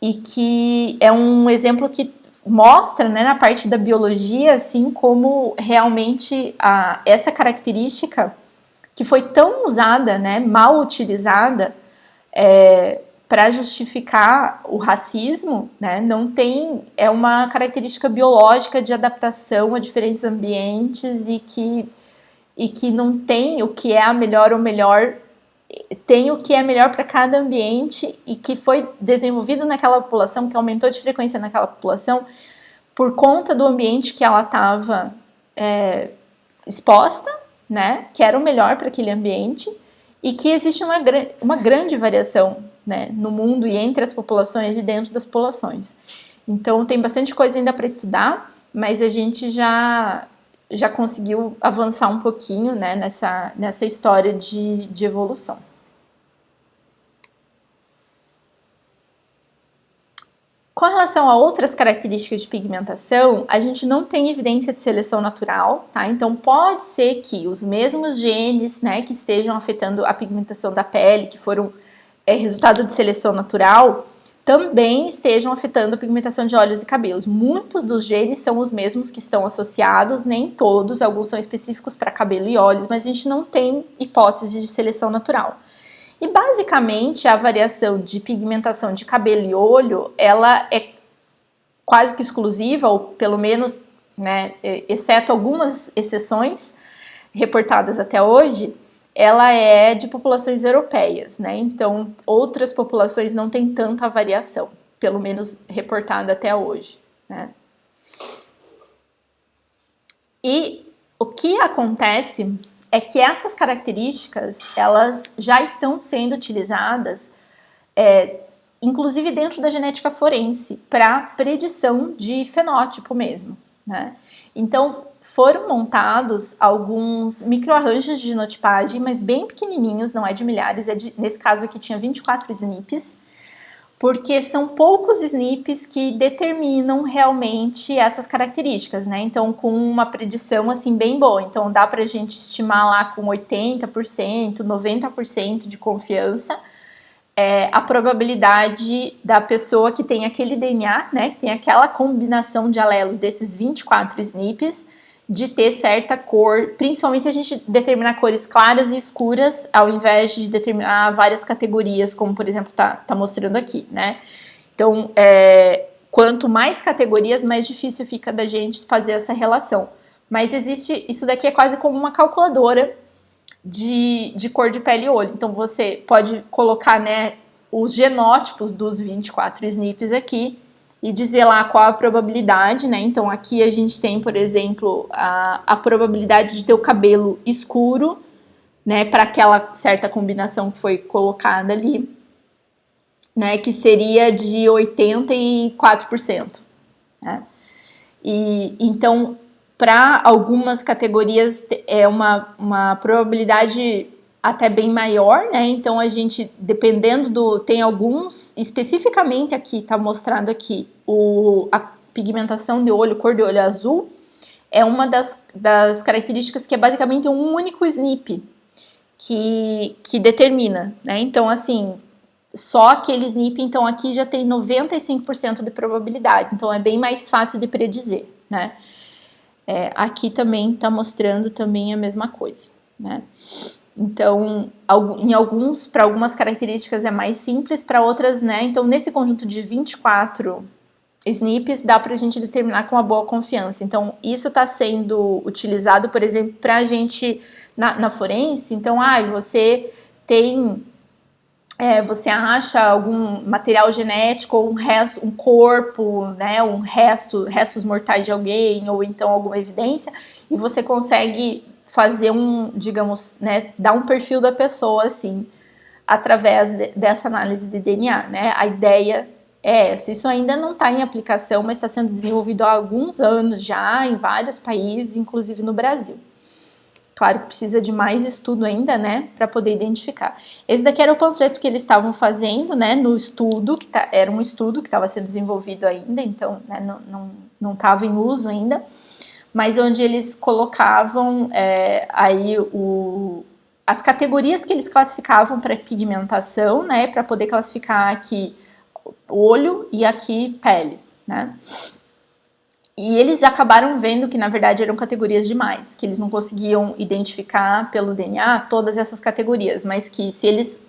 e que é um exemplo que mostra, né, na parte da biologia, assim, como realmente essa característica que foi tão usada, né, mal utilizada para justificar o racismo, né, não tem, é uma característica biológica de adaptação a diferentes ambientes e que não tem o que é a melhor ou melhor, tem o que é melhor para cada ambiente e que foi desenvolvido naquela população, que aumentou de frequência naquela população, por conta do ambiente que ela estava exposta, né, que era o melhor para aquele ambiente, e que existe uma grande variação, né, no mundo e entre as populações e dentro das populações. Então tem bastante coisa ainda para estudar, mas a gente já conseguiu avançar um pouquinho, né, nessa história de evolução. Com relação a outras características de pigmentação, a gente não tem evidência de seleção natural, tá? Então pode ser que os mesmos genes, né, que estejam afetando a pigmentação da pele, que foram resultado de seleção natural, também estejam afetando a pigmentação de olhos e cabelos. Muitos dos genes são os mesmos que estão associados, nem todos, alguns são específicos para cabelo e olhos, mas a gente não tem hipótese de seleção natural. E basicamente a variação de pigmentação de cabelo e olho, ela é quase que exclusiva, ou pelo menos, né, exceto algumas exceções reportadas até hoje, ela é de populações europeias, né? Então outras populações não têm tanta variação, pelo menos reportada até hoje, né? E o que acontece é que essas características, elas já estão sendo utilizadas, inclusive dentro da genética forense, para predição de fenótipo mesmo, né? Então, foram montados alguns microarranjos de genotipagem, mas bem pequenininhos, não é de milhares, nesse caso aqui tinha 24 SNPs, porque são poucos SNPs que determinam realmente essas características, né? Então, com uma predição, assim, bem boa. Então, dá pra gente estimar lá com 80%, 90% de confiança a probabilidade da pessoa que tem aquele DNA, né? Que tem aquela combinação de alelos desses 24 SNPs, de ter certa cor, principalmente se a gente determinar cores claras e escuras, ao invés de determinar várias categorias, como por exemplo tá mostrando aqui, né? Então, quanto mais categorias, mais difícil fica da gente fazer essa relação. Mas existe, isso daqui é quase como uma calculadora de cor de pele e olho. Então, você pode colocar, né, os genótipos dos 24 SNPs aqui e dizer lá qual a probabilidade, né? Então, aqui a gente tem, por exemplo, a probabilidade de ter o cabelo escuro, né, para aquela certa combinação que foi colocada ali, né, que seria de 84%. Né? E então, para algumas categorias é uma probabilidade até bem maior, né? Então a gente, dependendo tem alguns, especificamente aqui, tá mostrado aqui, a pigmentação de olho, cor de olho azul, é uma das características que é basicamente um único SNP que determina, né? Então, assim, só aquele SNP, então aqui já tem 95% de probabilidade, então é bem mais fácil de predizer, né? Aqui também está mostrando também a mesma coisa, né? Então, para algumas características é mais simples, para outras, né? Então, nesse conjunto de 24 SNPs, dá para a gente determinar com uma boa confiança. Então, isso está sendo utilizado, por exemplo, para a gente na forense. Então, você tem... você acha algum material genético ou um corpo, né, restos mortais de alguém, ou então alguma evidência, e você consegue fazer digamos, né, dar um perfil da pessoa, assim, através dessa análise de DNA, né? A ideia é essa. Isso ainda não está em aplicação, mas está sendo desenvolvido há alguns anos já em vários países, inclusive no Brasil. Claro que precisa de mais estudo ainda, né, para poder identificar. Esse daqui era o panfleto que eles estavam fazendo, né, no estudo, era um estudo que estava sendo desenvolvido ainda, então, né, não estava em uso ainda, mas onde eles colocavam aí as categorias que eles classificavam para pigmentação, né, para poder classificar aqui olho e aqui pele, né. E eles acabaram vendo que, na verdade, eram categorias demais, que eles não conseguiam identificar pelo DNA todas essas categorias, mas que se eles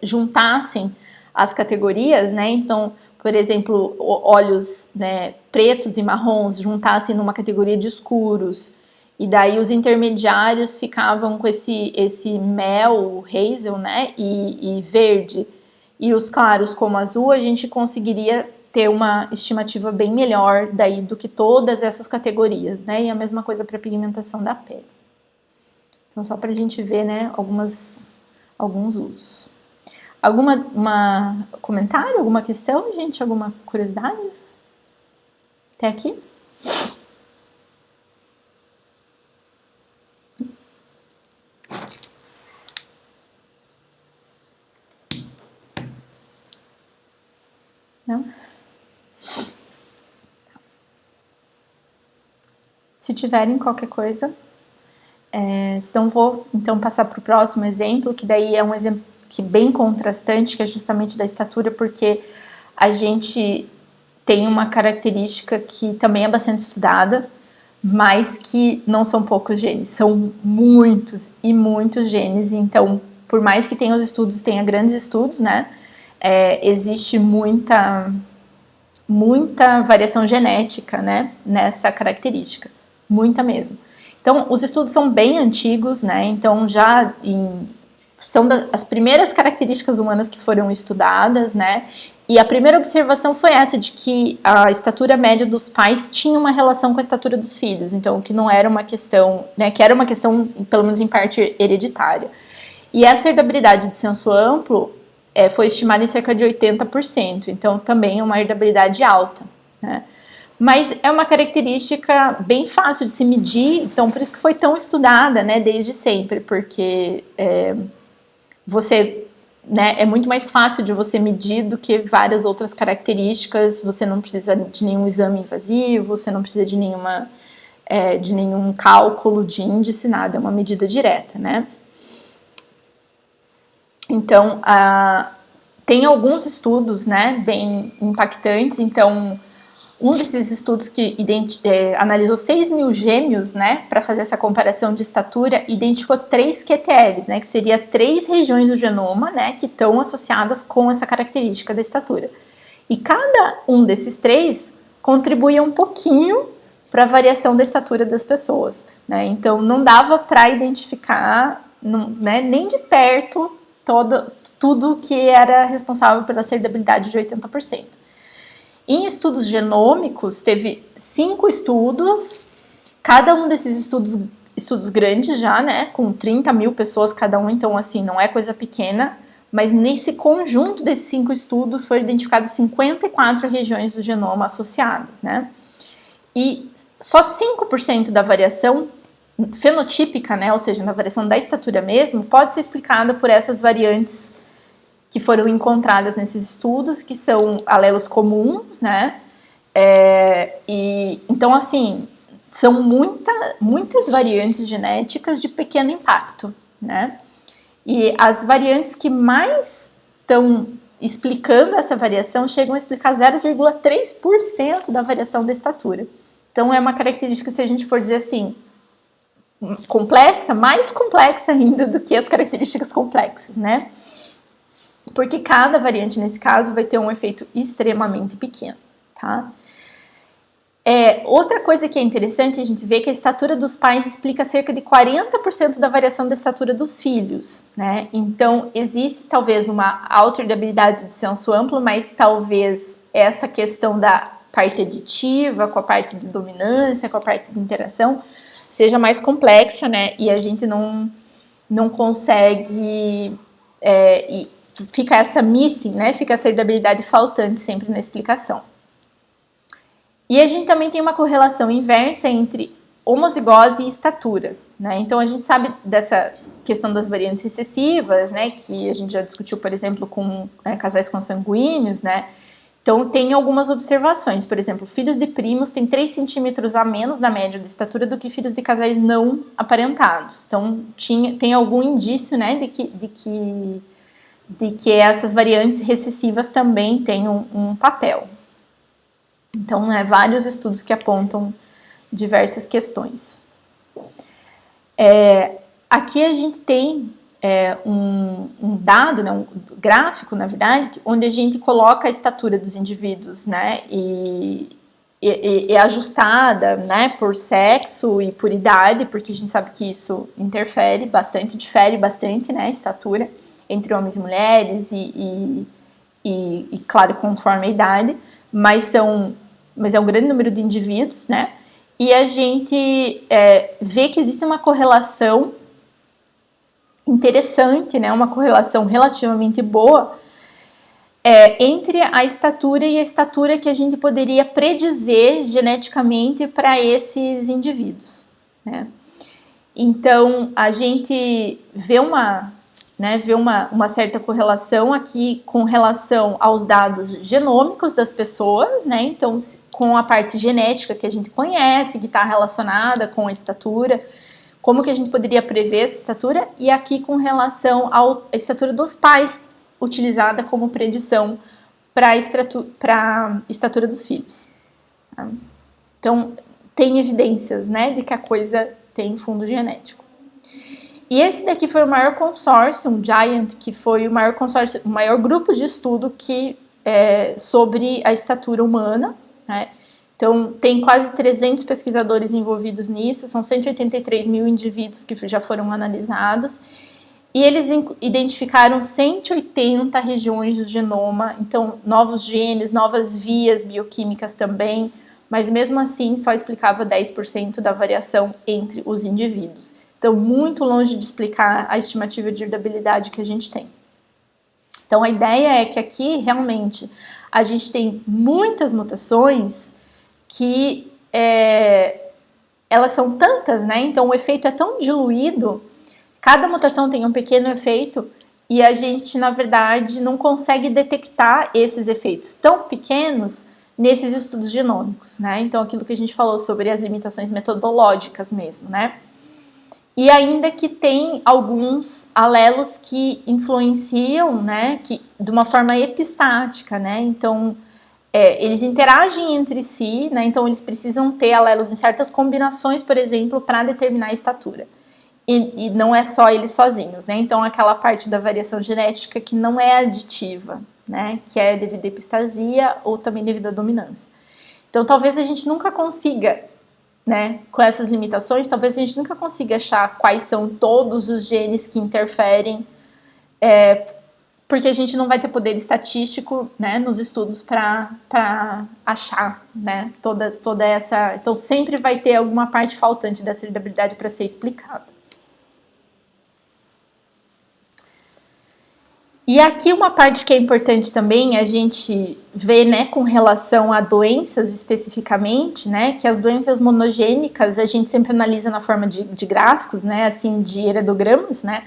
juntassem as categorias, né, então, por exemplo, olhos, né, pretos e marrons juntassem numa categoria de escuros, e daí os intermediários ficavam com esse mel, hazel, né, e verde, e os claros como azul, a gente conseguiria ter uma estimativa bem melhor daí do que todas essas categorias, né? E a mesma coisa para a pigmentação da pele. Então, só para a gente ver, né, alguns usos. Comentário, alguma questão, gente? Alguma curiosidade? Até aqui? Não? Se tiverem qualquer coisa, então vou passar para o próximo exemplo, que daí é um exemplo que bem contrastante, que é justamente da estatura, porque a gente tem uma característica que também é bastante estudada, mas que não são poucos genes, são muitos e muitos genes. Então, por mais que tenha os estudos, tenha grandes estudos, né, existe muita variação genética, né, nessa característica, muita mesmo. Então, os estudos são bem antigos, né, então são as primeiras características humanas que foram estudadas, né, e a primeira observação foi essa, de que a estatura média dos pais tinha uma relação com a estatura dos filhos, então que não era uma questão, né, que era uma questão, pelo menos em parte, hereditária. E essa herdabilidade de senso amplo foi estimada em cerca de 80%, então também é uma herdabilidade alta, né? Mas é uma característica bem fácil de se medir, então por isso que foi tão estudada, né, desde sempre, porque né, é muito mais fácil de você medir do que várias outras características. Você não precisa de nenhum exame invasivo, você não precisa de nenhum cálculo de índice, nada, é uma medida direta, né? Então, tem alguns estudos, né, bem impactantes. Então, um desses estudos que analisou 6 mil gêmeos, né, para fazer essa comparação de estatura, identificou 3 QTLs, né, que seria 3 regiões do genoma, né, que estão associadas com essa característica da estatura. E cada um desses 3 contribuía um pouquinho para a variação da estatura das pessoas, né, então não dava para identificar, né, nem de perto tudo que era responsável pela heredabilidade de 80%. Em estudos genômicos, teve 5 estudos, cada um desses estudos grandes já, né, com 30 mil pessoas cada um, então assim, não é coisa pequena, mas nesse conjunto desses 5 estudos foram identificados 54 regiões do genoma associadas, né, e só 5% da variação fenotípica, né, ou seja, na variação da estatura mesmo, pode ser explicada por essas variantes que foram encontradas nesses estudos, que são alelos comuns, né? Então, assim, são muitas variantes genéticas de pequeno impacto, né? E as variantes que mais estão explicando essa variação chegam a explicar 0,3% da variação da estatura. Então, é uma característica, se a gente for dizer assim, complexa, mais complexa ainda do que as características complexas, né? Porque cada variante, nesse caso, vai ter um efeito extremamente pequeno, tá? Outra coisa que é interessante a gente ver que a estatura dos pais explica cerca de 40% da variação da estatura dos filhos, né? Então, existe talvez uma alterabilidade de senso amplo, mas talvez essa questão da parte aditiva, com a parte de dominância, com a parte de interação, seja mais complexa, né? E a gente não consegue... fica essa missing, né? Fica essa heredabilidade faltante sempre na explicação. E a gente também tem uma correlação inversa entre homozigose e estatura, né? Então a gente sabe dessa questão das variantes recessivas, né? Que a gente já discutiu, por exemplo, com casais consanguíneos, né? Então tem algumas observações, por exemplo, filhos de primos têm 3 centímetros a menos na média de estatura do que filhos de casais não aparentados. Então tem algum indício, né? De que essas variantes recessivas também têm um papel. Então, vários estudos que apontam diversas questões. Aqui a gente tem um dado, né, um gráfico, na verdade, onde a gente coloca a estatura dos indivíduos, né, e ajustada, né, por sexo e por idade, porque a gente sabe que isso difere bastante, né, a estatura entre homens e mulheres e claro, conforme a idade, mas é um grande número de indivíduos, né? E a gente vê que existe uma correlação interessante, né? Uma correlação relativamente boa entre a estatura e a estatura que a gente poderia predizer geneticamente para esses indivíduos, né? Então, a gente vê uma certa correlação aqui com relação aos dados genômicos das pessoas, né? Então, com a parte genética que a gente conhece, que está relacionada com a estatura, como que a gente poderia prever essa estatura, e aqui com relação à estatura dos pais, utilizada como predição para a estatura dos filhos. Tá? Então, tem evidências, né, de que a coisa tem fundo genético. E esse daqui foi o maior consórcio, um GIANT, que foi o maior consórcio, o maior grupo de estudo sobre a estatura humana, né? Então, tem quase 300 pesquisadores envolvidos nisso, são 183 mil indivíduos que já foram analisados, e eles identificaram 180 regiões do genoma, então novos genes, novas vias bioquímicas também, mas mesmo assim só explicava 10% da variação entre os indivíduos. Então, muito longe de explicar a estimativa de herdabilidade que a gente tem. Então, a ideia é que aqui, realmente, a gente tem muitas mutações que elas são tantas, né? Então, o efeito é tão diluído, cada mutação tem um pequeno efeito e a gente, na verdade, não consegue detectar esses efeitos tão pequenos nesses estudos genômicos, né? Então, aquilo que a gente falou sobre as limitações metodológicas mesmo, né? E ainda que tem alguns alelos que influenciam, né, de uma forma epistática, né, então eles interagem entre si, né? Então eles precisam ter alelos em certas combinações, por exemplo, para determinar a estatura. E não é só eles sozinhos, né? Então aquela parte da variação genética que não é aditiva, né? Que é devido à epistasia ou também devido à dominância. Então talvez a gente nunca consiga, né? Com essas limitações, talvez a gente nunca consiga achar quais são todos os genes que interferem, porque a gente não vai ter poder estatístico, né, nos estudos para achar, né, toda essa... Então sempre vai ter alguma parte faltante dessa heredabilidade para ser explicada. E aqui uma parte que é importante também a gente ver, né, com relação a doenças especificamente, né, que as doenças monogênicas a gente sempre analisa na forma de gráficos, né, assim, de heredogramas, né.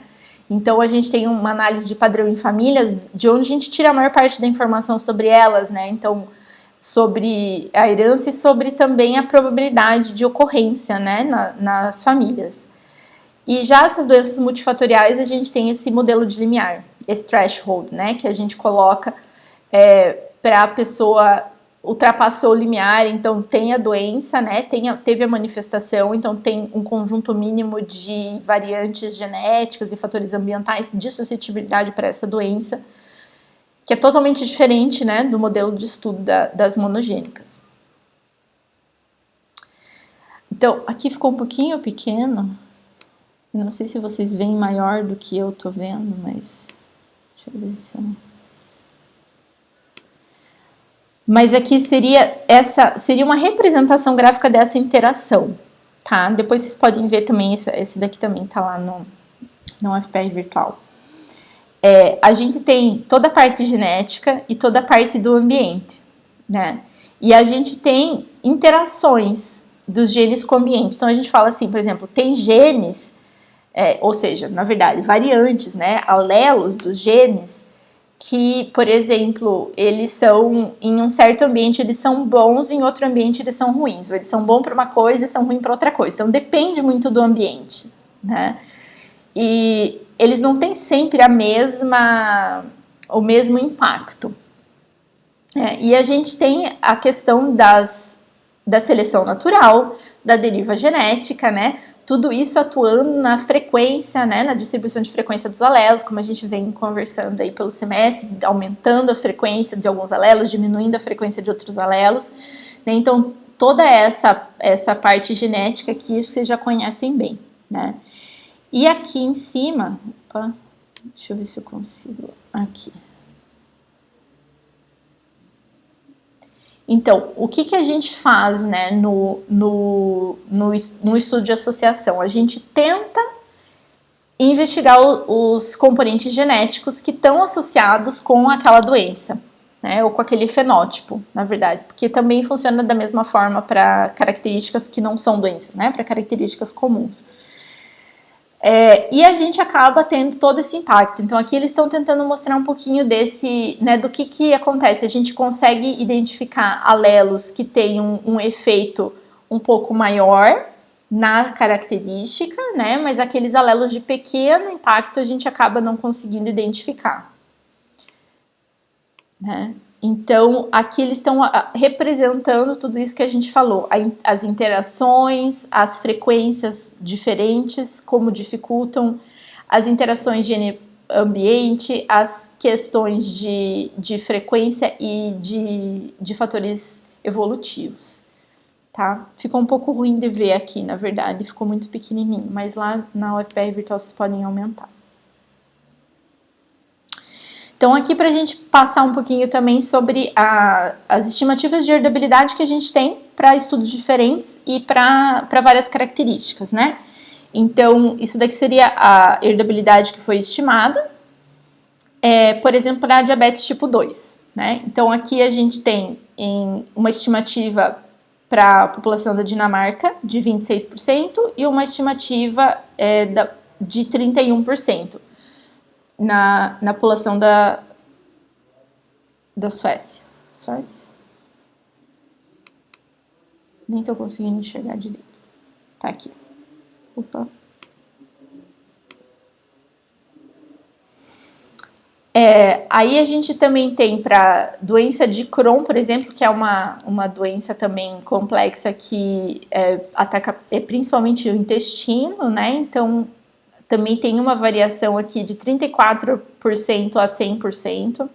Então a gente tem uma análise de padrão em famílias, de onde a gente tira a maior parte da informação sobre elas, né, então sobre a herança e sobre também a probabilidade de ocorrência, né, nas famílias. E já essas doenças multifatoriais, a gente tem esse modelo de limiar, esse threshold, né, que a gente coloca para a pessoa ultrapassou o limiar, então tem a doença, né, teve a manifestação, então tem um conjunto mínimo de variantes genéticas e fatores ambientais de suscetibilidade para essa doença, que é totalmente diferente, né, do modelo de estudo das monogênicas. Então, aqui ficou um pouquinho pequeno. Não sei se vocês veem maior do que eu tô vendo, mas... Deixa eu ver se eu... Mas aqui seria uma representação gráfica dessa interação, tá? Depois vocês podem ver também, esse daqui também tá lá no UFPR Virtual. A gente tem toda a parte genética e toda a parte do ambiente, né? E a gente tem interações dos genes com o ambiente. Então a gente fala assim, por exemplo, tem genes... ou seja, na verdade, variantes, né, alelos dos genes, que, por exemplo, eles são, em um certo ambiente, eles são bons, em outro ambiente eles são ruins, ou eles são bons para uma coisa e são ruins para outra coisa. Então, depende muito do ambiente, né? E eles não têm sempre o mesmo impacto. E a gente tem a questão da seleção natural, da deriva genética, né? Tudo isso atuando na frequência, né, na distribuição de frequência dos alelos, como a gente vem conversando aí pelo semestre, aumentando a frequência de alguns alelos, diminuindo a frequência de outros alelos, né? Então, toda essa parte genética aqui vocês já conhecem bem, né? E aqui em cima, opa, deixa eu ver se eu consigo, aqui. Então, o que a gente faz, né, no estudo de associação? A gente tenta investigar os componentes genéticos que estão associados com aquela doença, né, ou com aquele fenótipo, na verdade, porque também funciona da mesma forma para características que não são doenças, né, para características comuns. E a gente acaba tendo todo esse impacto. Então aqui eles estão tentando mostrar um pouquinho desse, né, do que acontece. A gente consegue identificar alelos que têm um efeito um pouco maior na característica, né, mas aqueles alelos de pequeno impacto a gente acaba não conseguindo identificar, né? Então, aqui eles estão representando tudo isso que a gente falou, as interações, as frequências diferentes, como dificultam as interações gene-ambiente, as questões de frequência e de fatores evolutivos, tá? Ficou um pouco ruim de ver aqui, na verdade, ficou muito pequenininho, mas lá na UFPR Virtual vocês podem aumentar. Então, aqui para a gente passar um pouquinho também sobre as estimativas de herdabilidade que a gente tem para estudos diferentes e para várias características, né? Então, isso daqui seria a herdabilidade que foi estimada, por exemplo, para diabetes tipo 2, né? Então, aqui a gente tem uma estimativa para a população da Dinamarca de 26% e uma estimativa de 31%. Na população da Suécia. Nem tô conseguindo enxergar direito. Tá aqui. Opa. Aí a gente também tem para doença de Crohn, por exemplo, que é uma doença também complexa que ataca principalmente o intestino, né? Então, também tem uma variação aqui de 34% a 100%.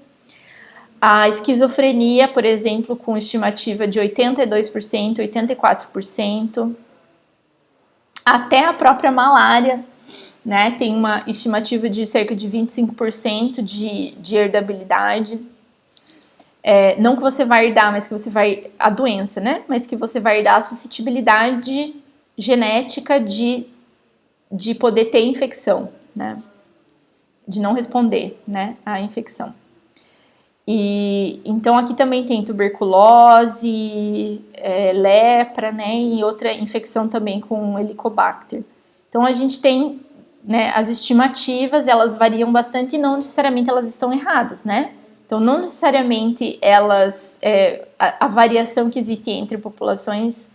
A esquizofrenia, por exemplo, com estimativa de 82%, 84%. Até a própria malária, né, tem uma estimativa de cerca de 25% de herdabilidade. Não que você vai herdar, mas que você vai... a doença, né? Mas que você vai herdar a suscetibilidade genética de poder ter infecção, né? De não responder, né, à infecção. Então aqui também tem tuberculose, lepra, né, e outra infecção também com Helicobacter. Então a gente tem, né, as estimativas, elas variam bastante e não necessariamente elas estão erradas, né? Então não necessariamente elas, a variação que existe entre populações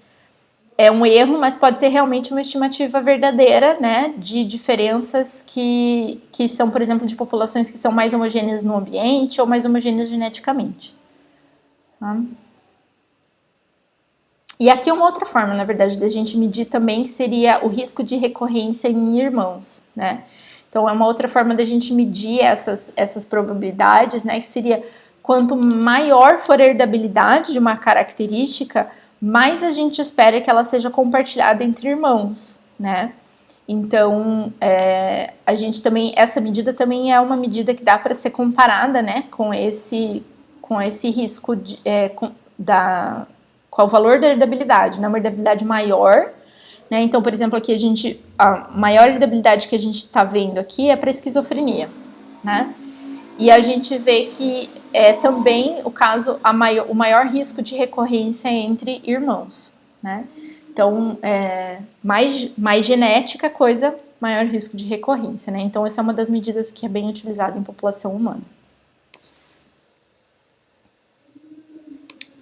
é um erro, mas pode ser realmente uma estimativa verdadeira, né, de diferenças que são, por exemplo, de populações que são mais homogêneas no ambiente ou mais homogêneas geneticamente. Tá? E aqui uma outra forma, na verdade, da gente medir também, que seria o risco de recorrência em irmãos, né? Então, é uma outra forma da gente medir essas probabilidades, né, que seria quanto maior for a herdabilidade de uma característica, mais a gente espera que ela seja compartilhada entre irmãos, né? Então, a gente também, essa medida também é uma medida que dá para ser comparada, né, com esse risco com o valor da herdabilidade, né, uma herdabilidade maior, né? Então, por exemplo, aqui a maior herdabilidade que a gente está vendo aqui é para esquizofrenia, né? E a gente vê que também o caso, o maior risco de recorrência entre irmãos, né? Então, mais genética coisa, maior risco de recorrência, né? Então, essa é uma das medidas que é bem utilizada em população humana.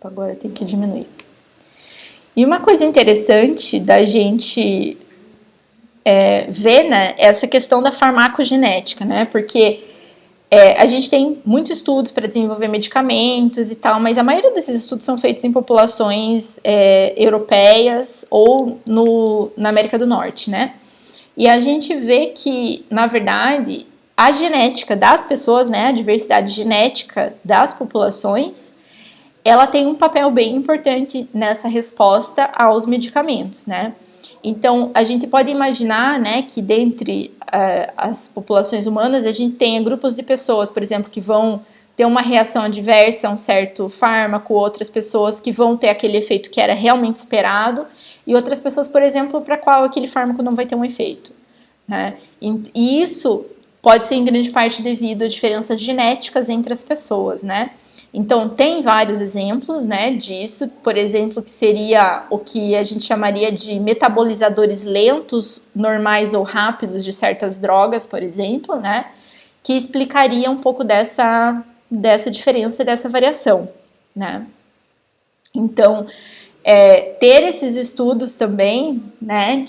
Agora eu tenho que diminuir. E uma coisa interessante da gente ver, né, é essa questão da farmacogenética, né? Porque a gente tem muitos estudos para desenvolver medicamentos e tal, mas a maioria desses estudos são feitos em populações europeias ou na América do Norte, né? E a gente vê que, na verdade, a genética das pessoas, né, a diversidade genética das populações, ela tem um papel bem importante nessa resposta aos medicamentos, né? Então, a gente pode imaginar, né, que dentre as populações humanas, a gente tenha grupos de pessoas, por exemplo, que vão ter uma reação adversa a um certo fármaco, outras pessoas que vão ter aquele efeito que era realmente esperado, e outras pessoas, por exemplo, para qual aquele fármaco não vai ter um efeito, né? E isso pode ser em grande parte devido a diferenças genéticas entre as pessoas, né? Então, tem vários exemplos, né, disso, por exemplo, que seria o que a gente chamaria de metabolizadores lentos, normais ou rápidos de certas drogas, por exemplo, né, que explicaria um pouco dessa diferença, dessa variação, né. Então, ter esses estudos também, né,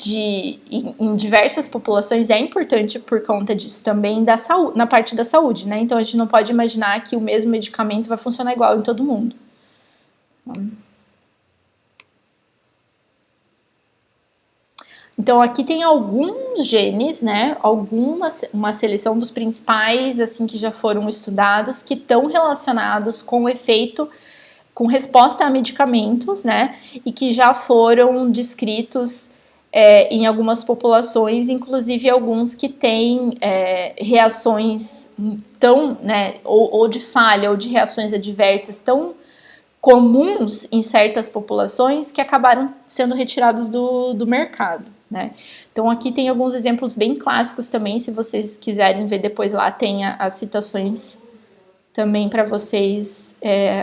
em diversas populações é importante por conta disso também da saúde, na parte da saúde, né? Então a gente não pode imaginar que o mesmo medicamento vai funcionar igual em todo mundo. Então aqui tem alguns genes, né? Uma seleção dos principais, assim, que já foram estudados, que estão relacionados com o efeito, com resposta a medicamentos, né, e que já foram descritos em algumas populações, inclusive alguns que têm reações tão, né, ou de falha ou de reações adversas tão comuns em certas populações que acabaram sendo retirados do mercado, né. Então aqui tem alguns exemplos bem clássicos também, se vocês quiserem ver depois lá tem as citações também para vocês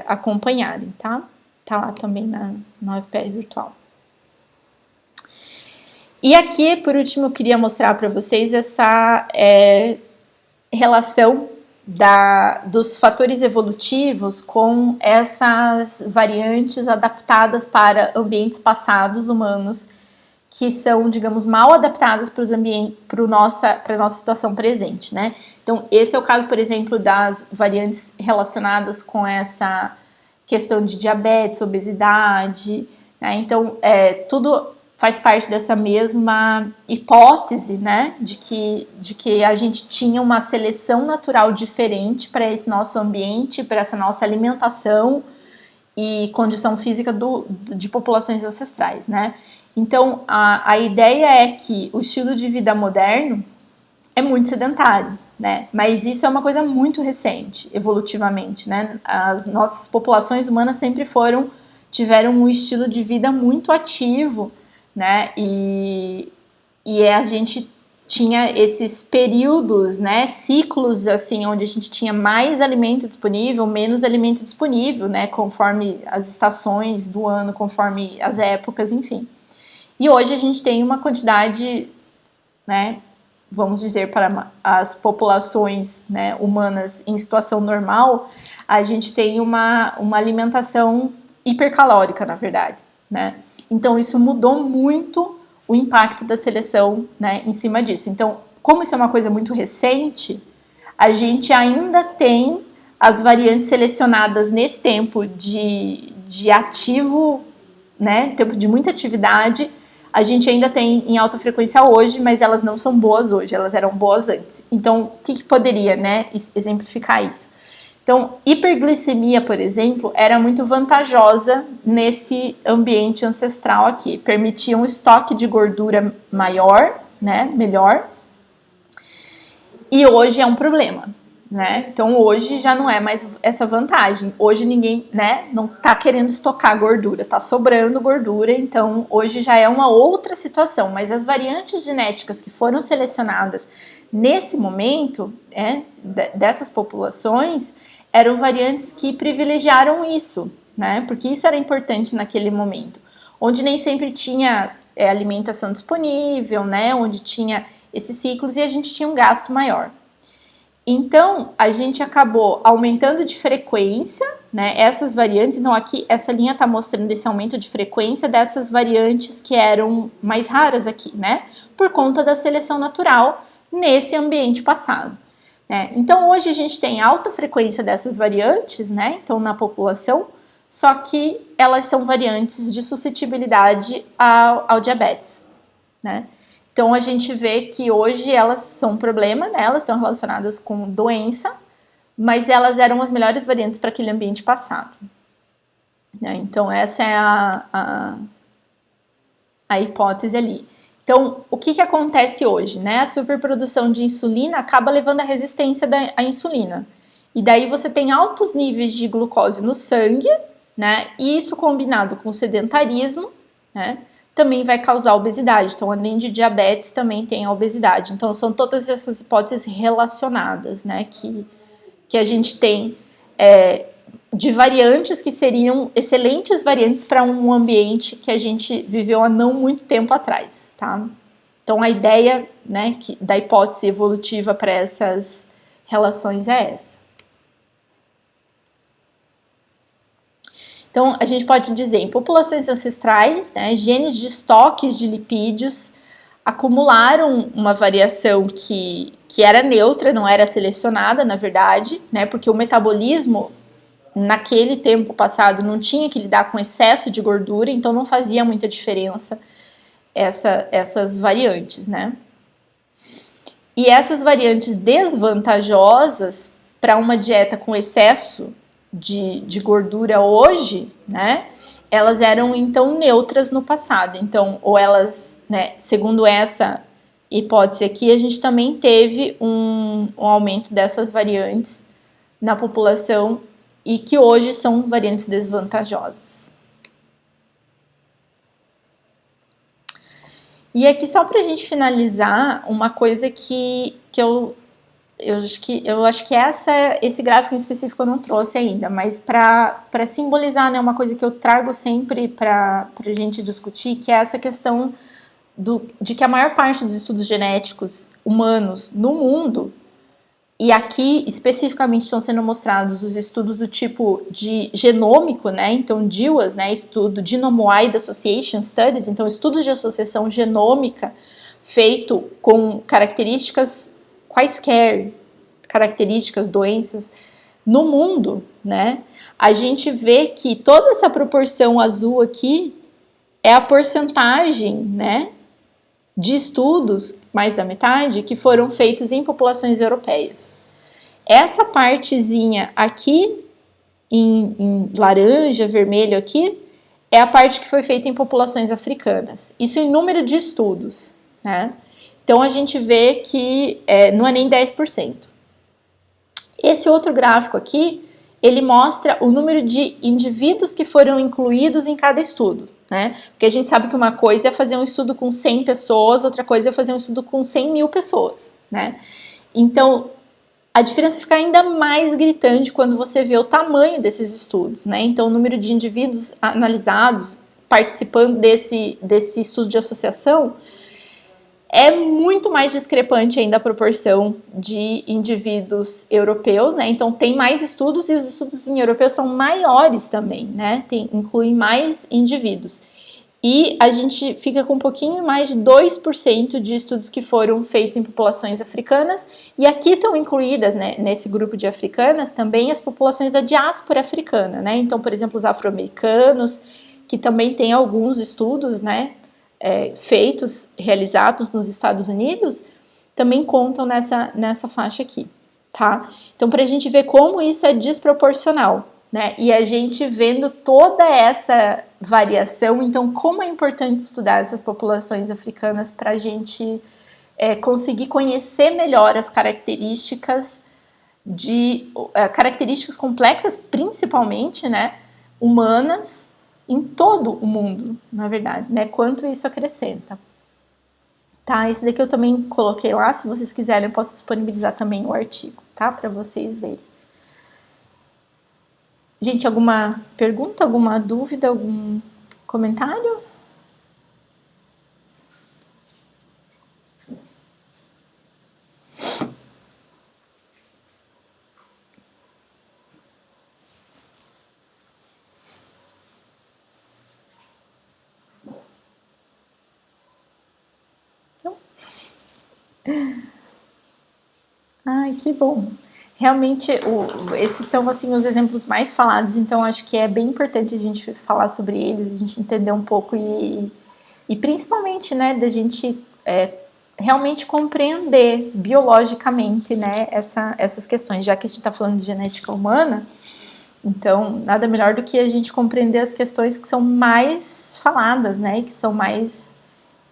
acompanharem, tá? Tá lá também na UFPR Virtual. E aqui, por último, eu queria mostrar para vocês essa relação dos fatores evolutivos com essas variantes adaptadas para ambientes passados humanos que são, digamos, mal adaptadas para a nossa situação presente, né? Então, esse é o caso, por exemplo, das variantes relacionadas com essa questão de diabetes, obesidade, né? Então, tudo faz parte dessa mesma hipótese, né? De que a gente tinha uma seleção natural diferente para esse nosso ambiente, para essa nossa alimentação e condição física de populações ancestrais, né? Então, a ideia é que o estilo de vida moderno é muito sedentário, né? Mas isso é uma coisa muito recente, evolutivamente, né? As nossas populações humanas sempre tiveram um estilo de vida muito ativo, né? E a gente tinha esses períodos, né, ciclos assim, onde a gente tinha mais alimento disponível, menos alimento disponível, né, conforme as estações do ano, conforme as épocas, enfim. E hoje a gente tem uma quantidade, né, vamos dizer, para as populações, né, humanas em situação normal, a gente tem uma alimentação hipercalórica, na verdade, né? Então isso mudou muito o impacto da seleção, né, em cima disso. Então, como isso é uma coisa muito recente, a gente ainda tem as variantes selecionadas nesse tempo de ativo, né, tempo de muita atividade, a gente ainda tem em alta frequência hoje, mas elas não são boas hoje, elas eram boas antes. Então, o que poderia, né, exemplificar isso? Então, hiperglicemia, por exemplo, era muito vantajosa nesse ambiente ancestral aqui. Permitia um estoque de gordura maior, né, melhor. E hoje é um problema, né? Então, hoje já não é mais essa vantagem. Hoje ninguém, né, não tá querendo estocar gordura, tá sobrando gordura. Então, hoje já é uma outra situação. Mas as variantes genéticas que foram selecionadas nesse momento, dessas populações, eram variantes que privilegiaram isso, né? Porque isso era importante naquele momento, onde nem sempre tinha alimentação disponível, né? Onde tinha esses ciclos e a gente tinha um gasto maior. Então, a gente acabou aumentando de frequência, né? Essas variantes, então aqui essa linha está mostrando esse aumento de frequência dessas variantes que eram mais raras aqui, né? Por conta da seleção natural nesse ambiente passado. Então, hoje a gente tem alta frequência dessas variantes, né? Então, na população, só que elas são variantes de suscetibilidade ao diabetes, né? Então, a gente vê que hoje elas são um problema, né? Elas estão relacionadas com doença, mas elas eram as melhores variantes para aquele ambiente passado. Então, essa é a hipótese ali. Então, o que acontece hoje, né? A superprodução de insulina acaba levando à resistência à insulina. E daí você tem altos níveis de glucose no sangue, né? E isso combinado com o sedentarismo, né? Também vai causar obesidade. Então, além de diabetes, também tem a obesidade. Então, são todas essas hipóteses relacionadas, né? Que a gente tem de variantes que seriam excelentes variantes para um ambiente que a gente viveu há não muito tempo atrás. Tá? Então, a ideia, né, da hipótese evolutiva para essas relações é essa. Então, a gente pode dizer, em populações ancestrais, né, genes de estoques de lipídios acumularam uma variação que era neutra, não era selecionada, na verdade, né, porque o metabolismo, naquele tempo passado, não tinha que lidar com excesso de gordura, então não fazia muita diferença essas variantes, né? E essas variantes desvantajosas para uma dieta com excesso de gordura hoje, né? Elas eram então neutras no passado. Então, ou elas, né? Segundo essa hipótese aqui, a gente também teve um aumento dessas variantes na população e que hoje são variantes desvantajosas. E aqui, só para a gente finalizar, uma coisa que eu acho que esse gráfico em específico eu não trouxe ainda, mas para simbolizar, né, uma coisa que eu trago sempre para a gente discutir, que é essa questão de que a maior parte dos estudos genéticos humanos no mundo E aqui, especificamente, estão sendo mostrados os estudos do tipo de genômico, né? Então, GWAS, né? Estudo Genome-Wide Association Studies, então, estudos de associação genômica feito com características, quaisquer características, doenças, no mundo, né? A gente vê que toda essa proporção azul aqui é a porcentagem, né? De estudos, mais da metade, que foram feitos em populações europeias. Essa partezinha aqui, em laranja, vermelho aqui, é a parte que foi feita em populações africanas. Isso em número de estudos, né? Então, a gente vê que não é nem 10%. Esse outro gráfico aqui, ele mostra o número de indivíduos que foram incluídos em cada estudo, né? Porque a gente sabe que uma coisa é fazer um estudo com 100 pessoas, outra coisa é fazer um estudo com 100 mil pessoas, né? Então, a diferença fica ainda mais gritante quando você vê o tamanho desses estudos, né? Então, o número de indivíduos analisados participando desse estudo de associação é muito mais discrepante ainda a proporção de indivíduos europeus, né? Então, tem mais estudos e os estudos em europeus são maiores também, né? Incluem mais indivíduos. E a gente fica com um pouquinho mais de 2% de estudos que foram feitos em populações africanas. E aqui estão incluídas, né, nesse grupo de africanas, também as populações da diáspora africana, né? Então, por exemplo, os afro-americanos, que também tem alguns estudos, né, feitos, realizados nos Estados Unidos, também contam nessa faixa aqui, tá? Então, para a gente ver como isso é desproporcional, né? E a gente vendo toda essa variação, então como é importante estudar essas populações africanas para a gente conseguir conhecer melhor as características características complexas, principalmente, né, humanas, em todo o mundo, na verdade, né? Quanto isso acrescenta. Tá, esse daqui eu também coloquei lá, se vocês quiserem eu posso disponibilizar também o artigo, tá? Para vocês verem. Gente, alguma pergunta, alguma dúvida, algum comentário? Não? Ai, que bom. Realmente, esses são assim os exemplos mais falados, então acho que é bem importante a gente falar sobre eles, a gente entender um pouco e principalmente, né, da gente realmente compreender biologicamente, né, essas questões, já que a gente está falando de genética humana, então nada melhor do que a gente compreender as questões que são mais faladas, né, e que são mais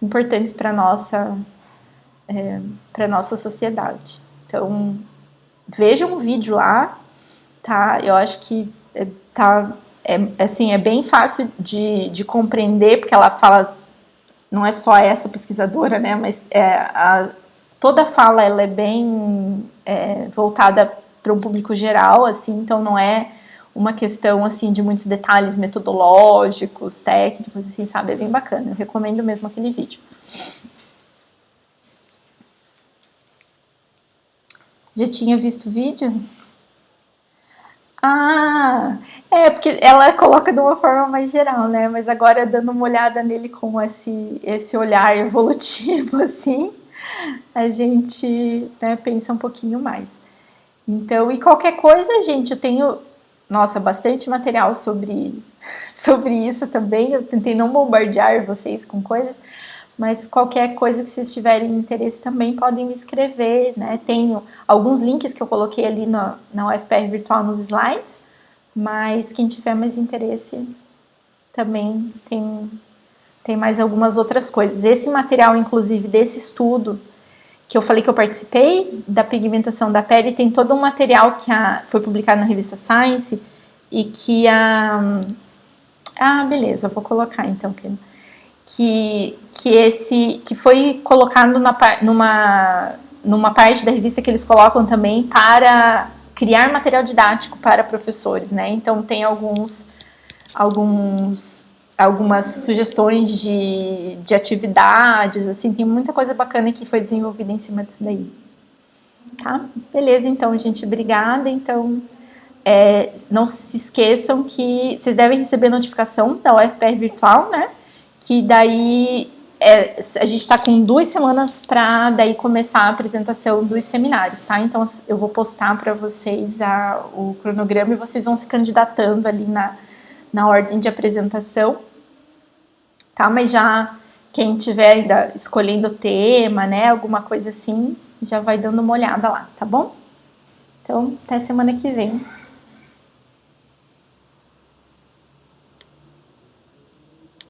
importantes para nossa sociedade. Então, veja um vídeo lá, tá? Eu acho que assim, é bem fácil de compreender, porque ela fala, não é só essa pesquisadora, né? Mas toda a fala ela é bem voltada para um público geral, assim, então não é uma questão assim de muitos detalhes metodológicos, técnicos, assim, sabe? É bem bacana. Eu recomendo mesmo aquele vídeo. Já tinha visto o vídeo? Ah, porque ela coloca de uma forma mais geral, né? Mas agora dando uma olhada nele com esse olhar evolutivo, assim, a gente, né, pensa um pouquinho mais. Então, e qualquer coisa, gente, eu tenho, nossa, bastante material sobre isso também. Eu tentei não bombardear vocês com coisas, mas qualquer coisa que vocês tiverem interesse também podem me escrever, né? Tenho alguns links que eu coloquei ali na UFPR Virtual nos slides, mas quem tiver mais interesse também tem mais algumas outras coisas. Esse material, inclusive, desse estudo que eu falei que eu participei, da pigmentação da pele, tem todo um material que foi publicado na revista Science e que beleza, vou colocar então, que foi colocado numa parte da revista que eles colocam também para criar material didático para professores, né? Então tem algumas sugestões de atividades, assim, tem muita coisa bacana que foi desenvolvida em cima disso daí. Tá? Beleza, então, gente, obrigada. Então, não se esqueçam que vocês devem receber notificação da UFPR Virtual, né? Que daí a gente está com 2 semanas para daí começar a apresentação dos seminários, tá? Então eu vou postar para vocês o cronograma e vocês vão se candidatando ali na ordem de apresentação, tá? Mas já quem tiver ainda escolhendo o tema, né, alguma coisa assim, já vai dando uma olhada lá, tá bom? Então, até semana que vem.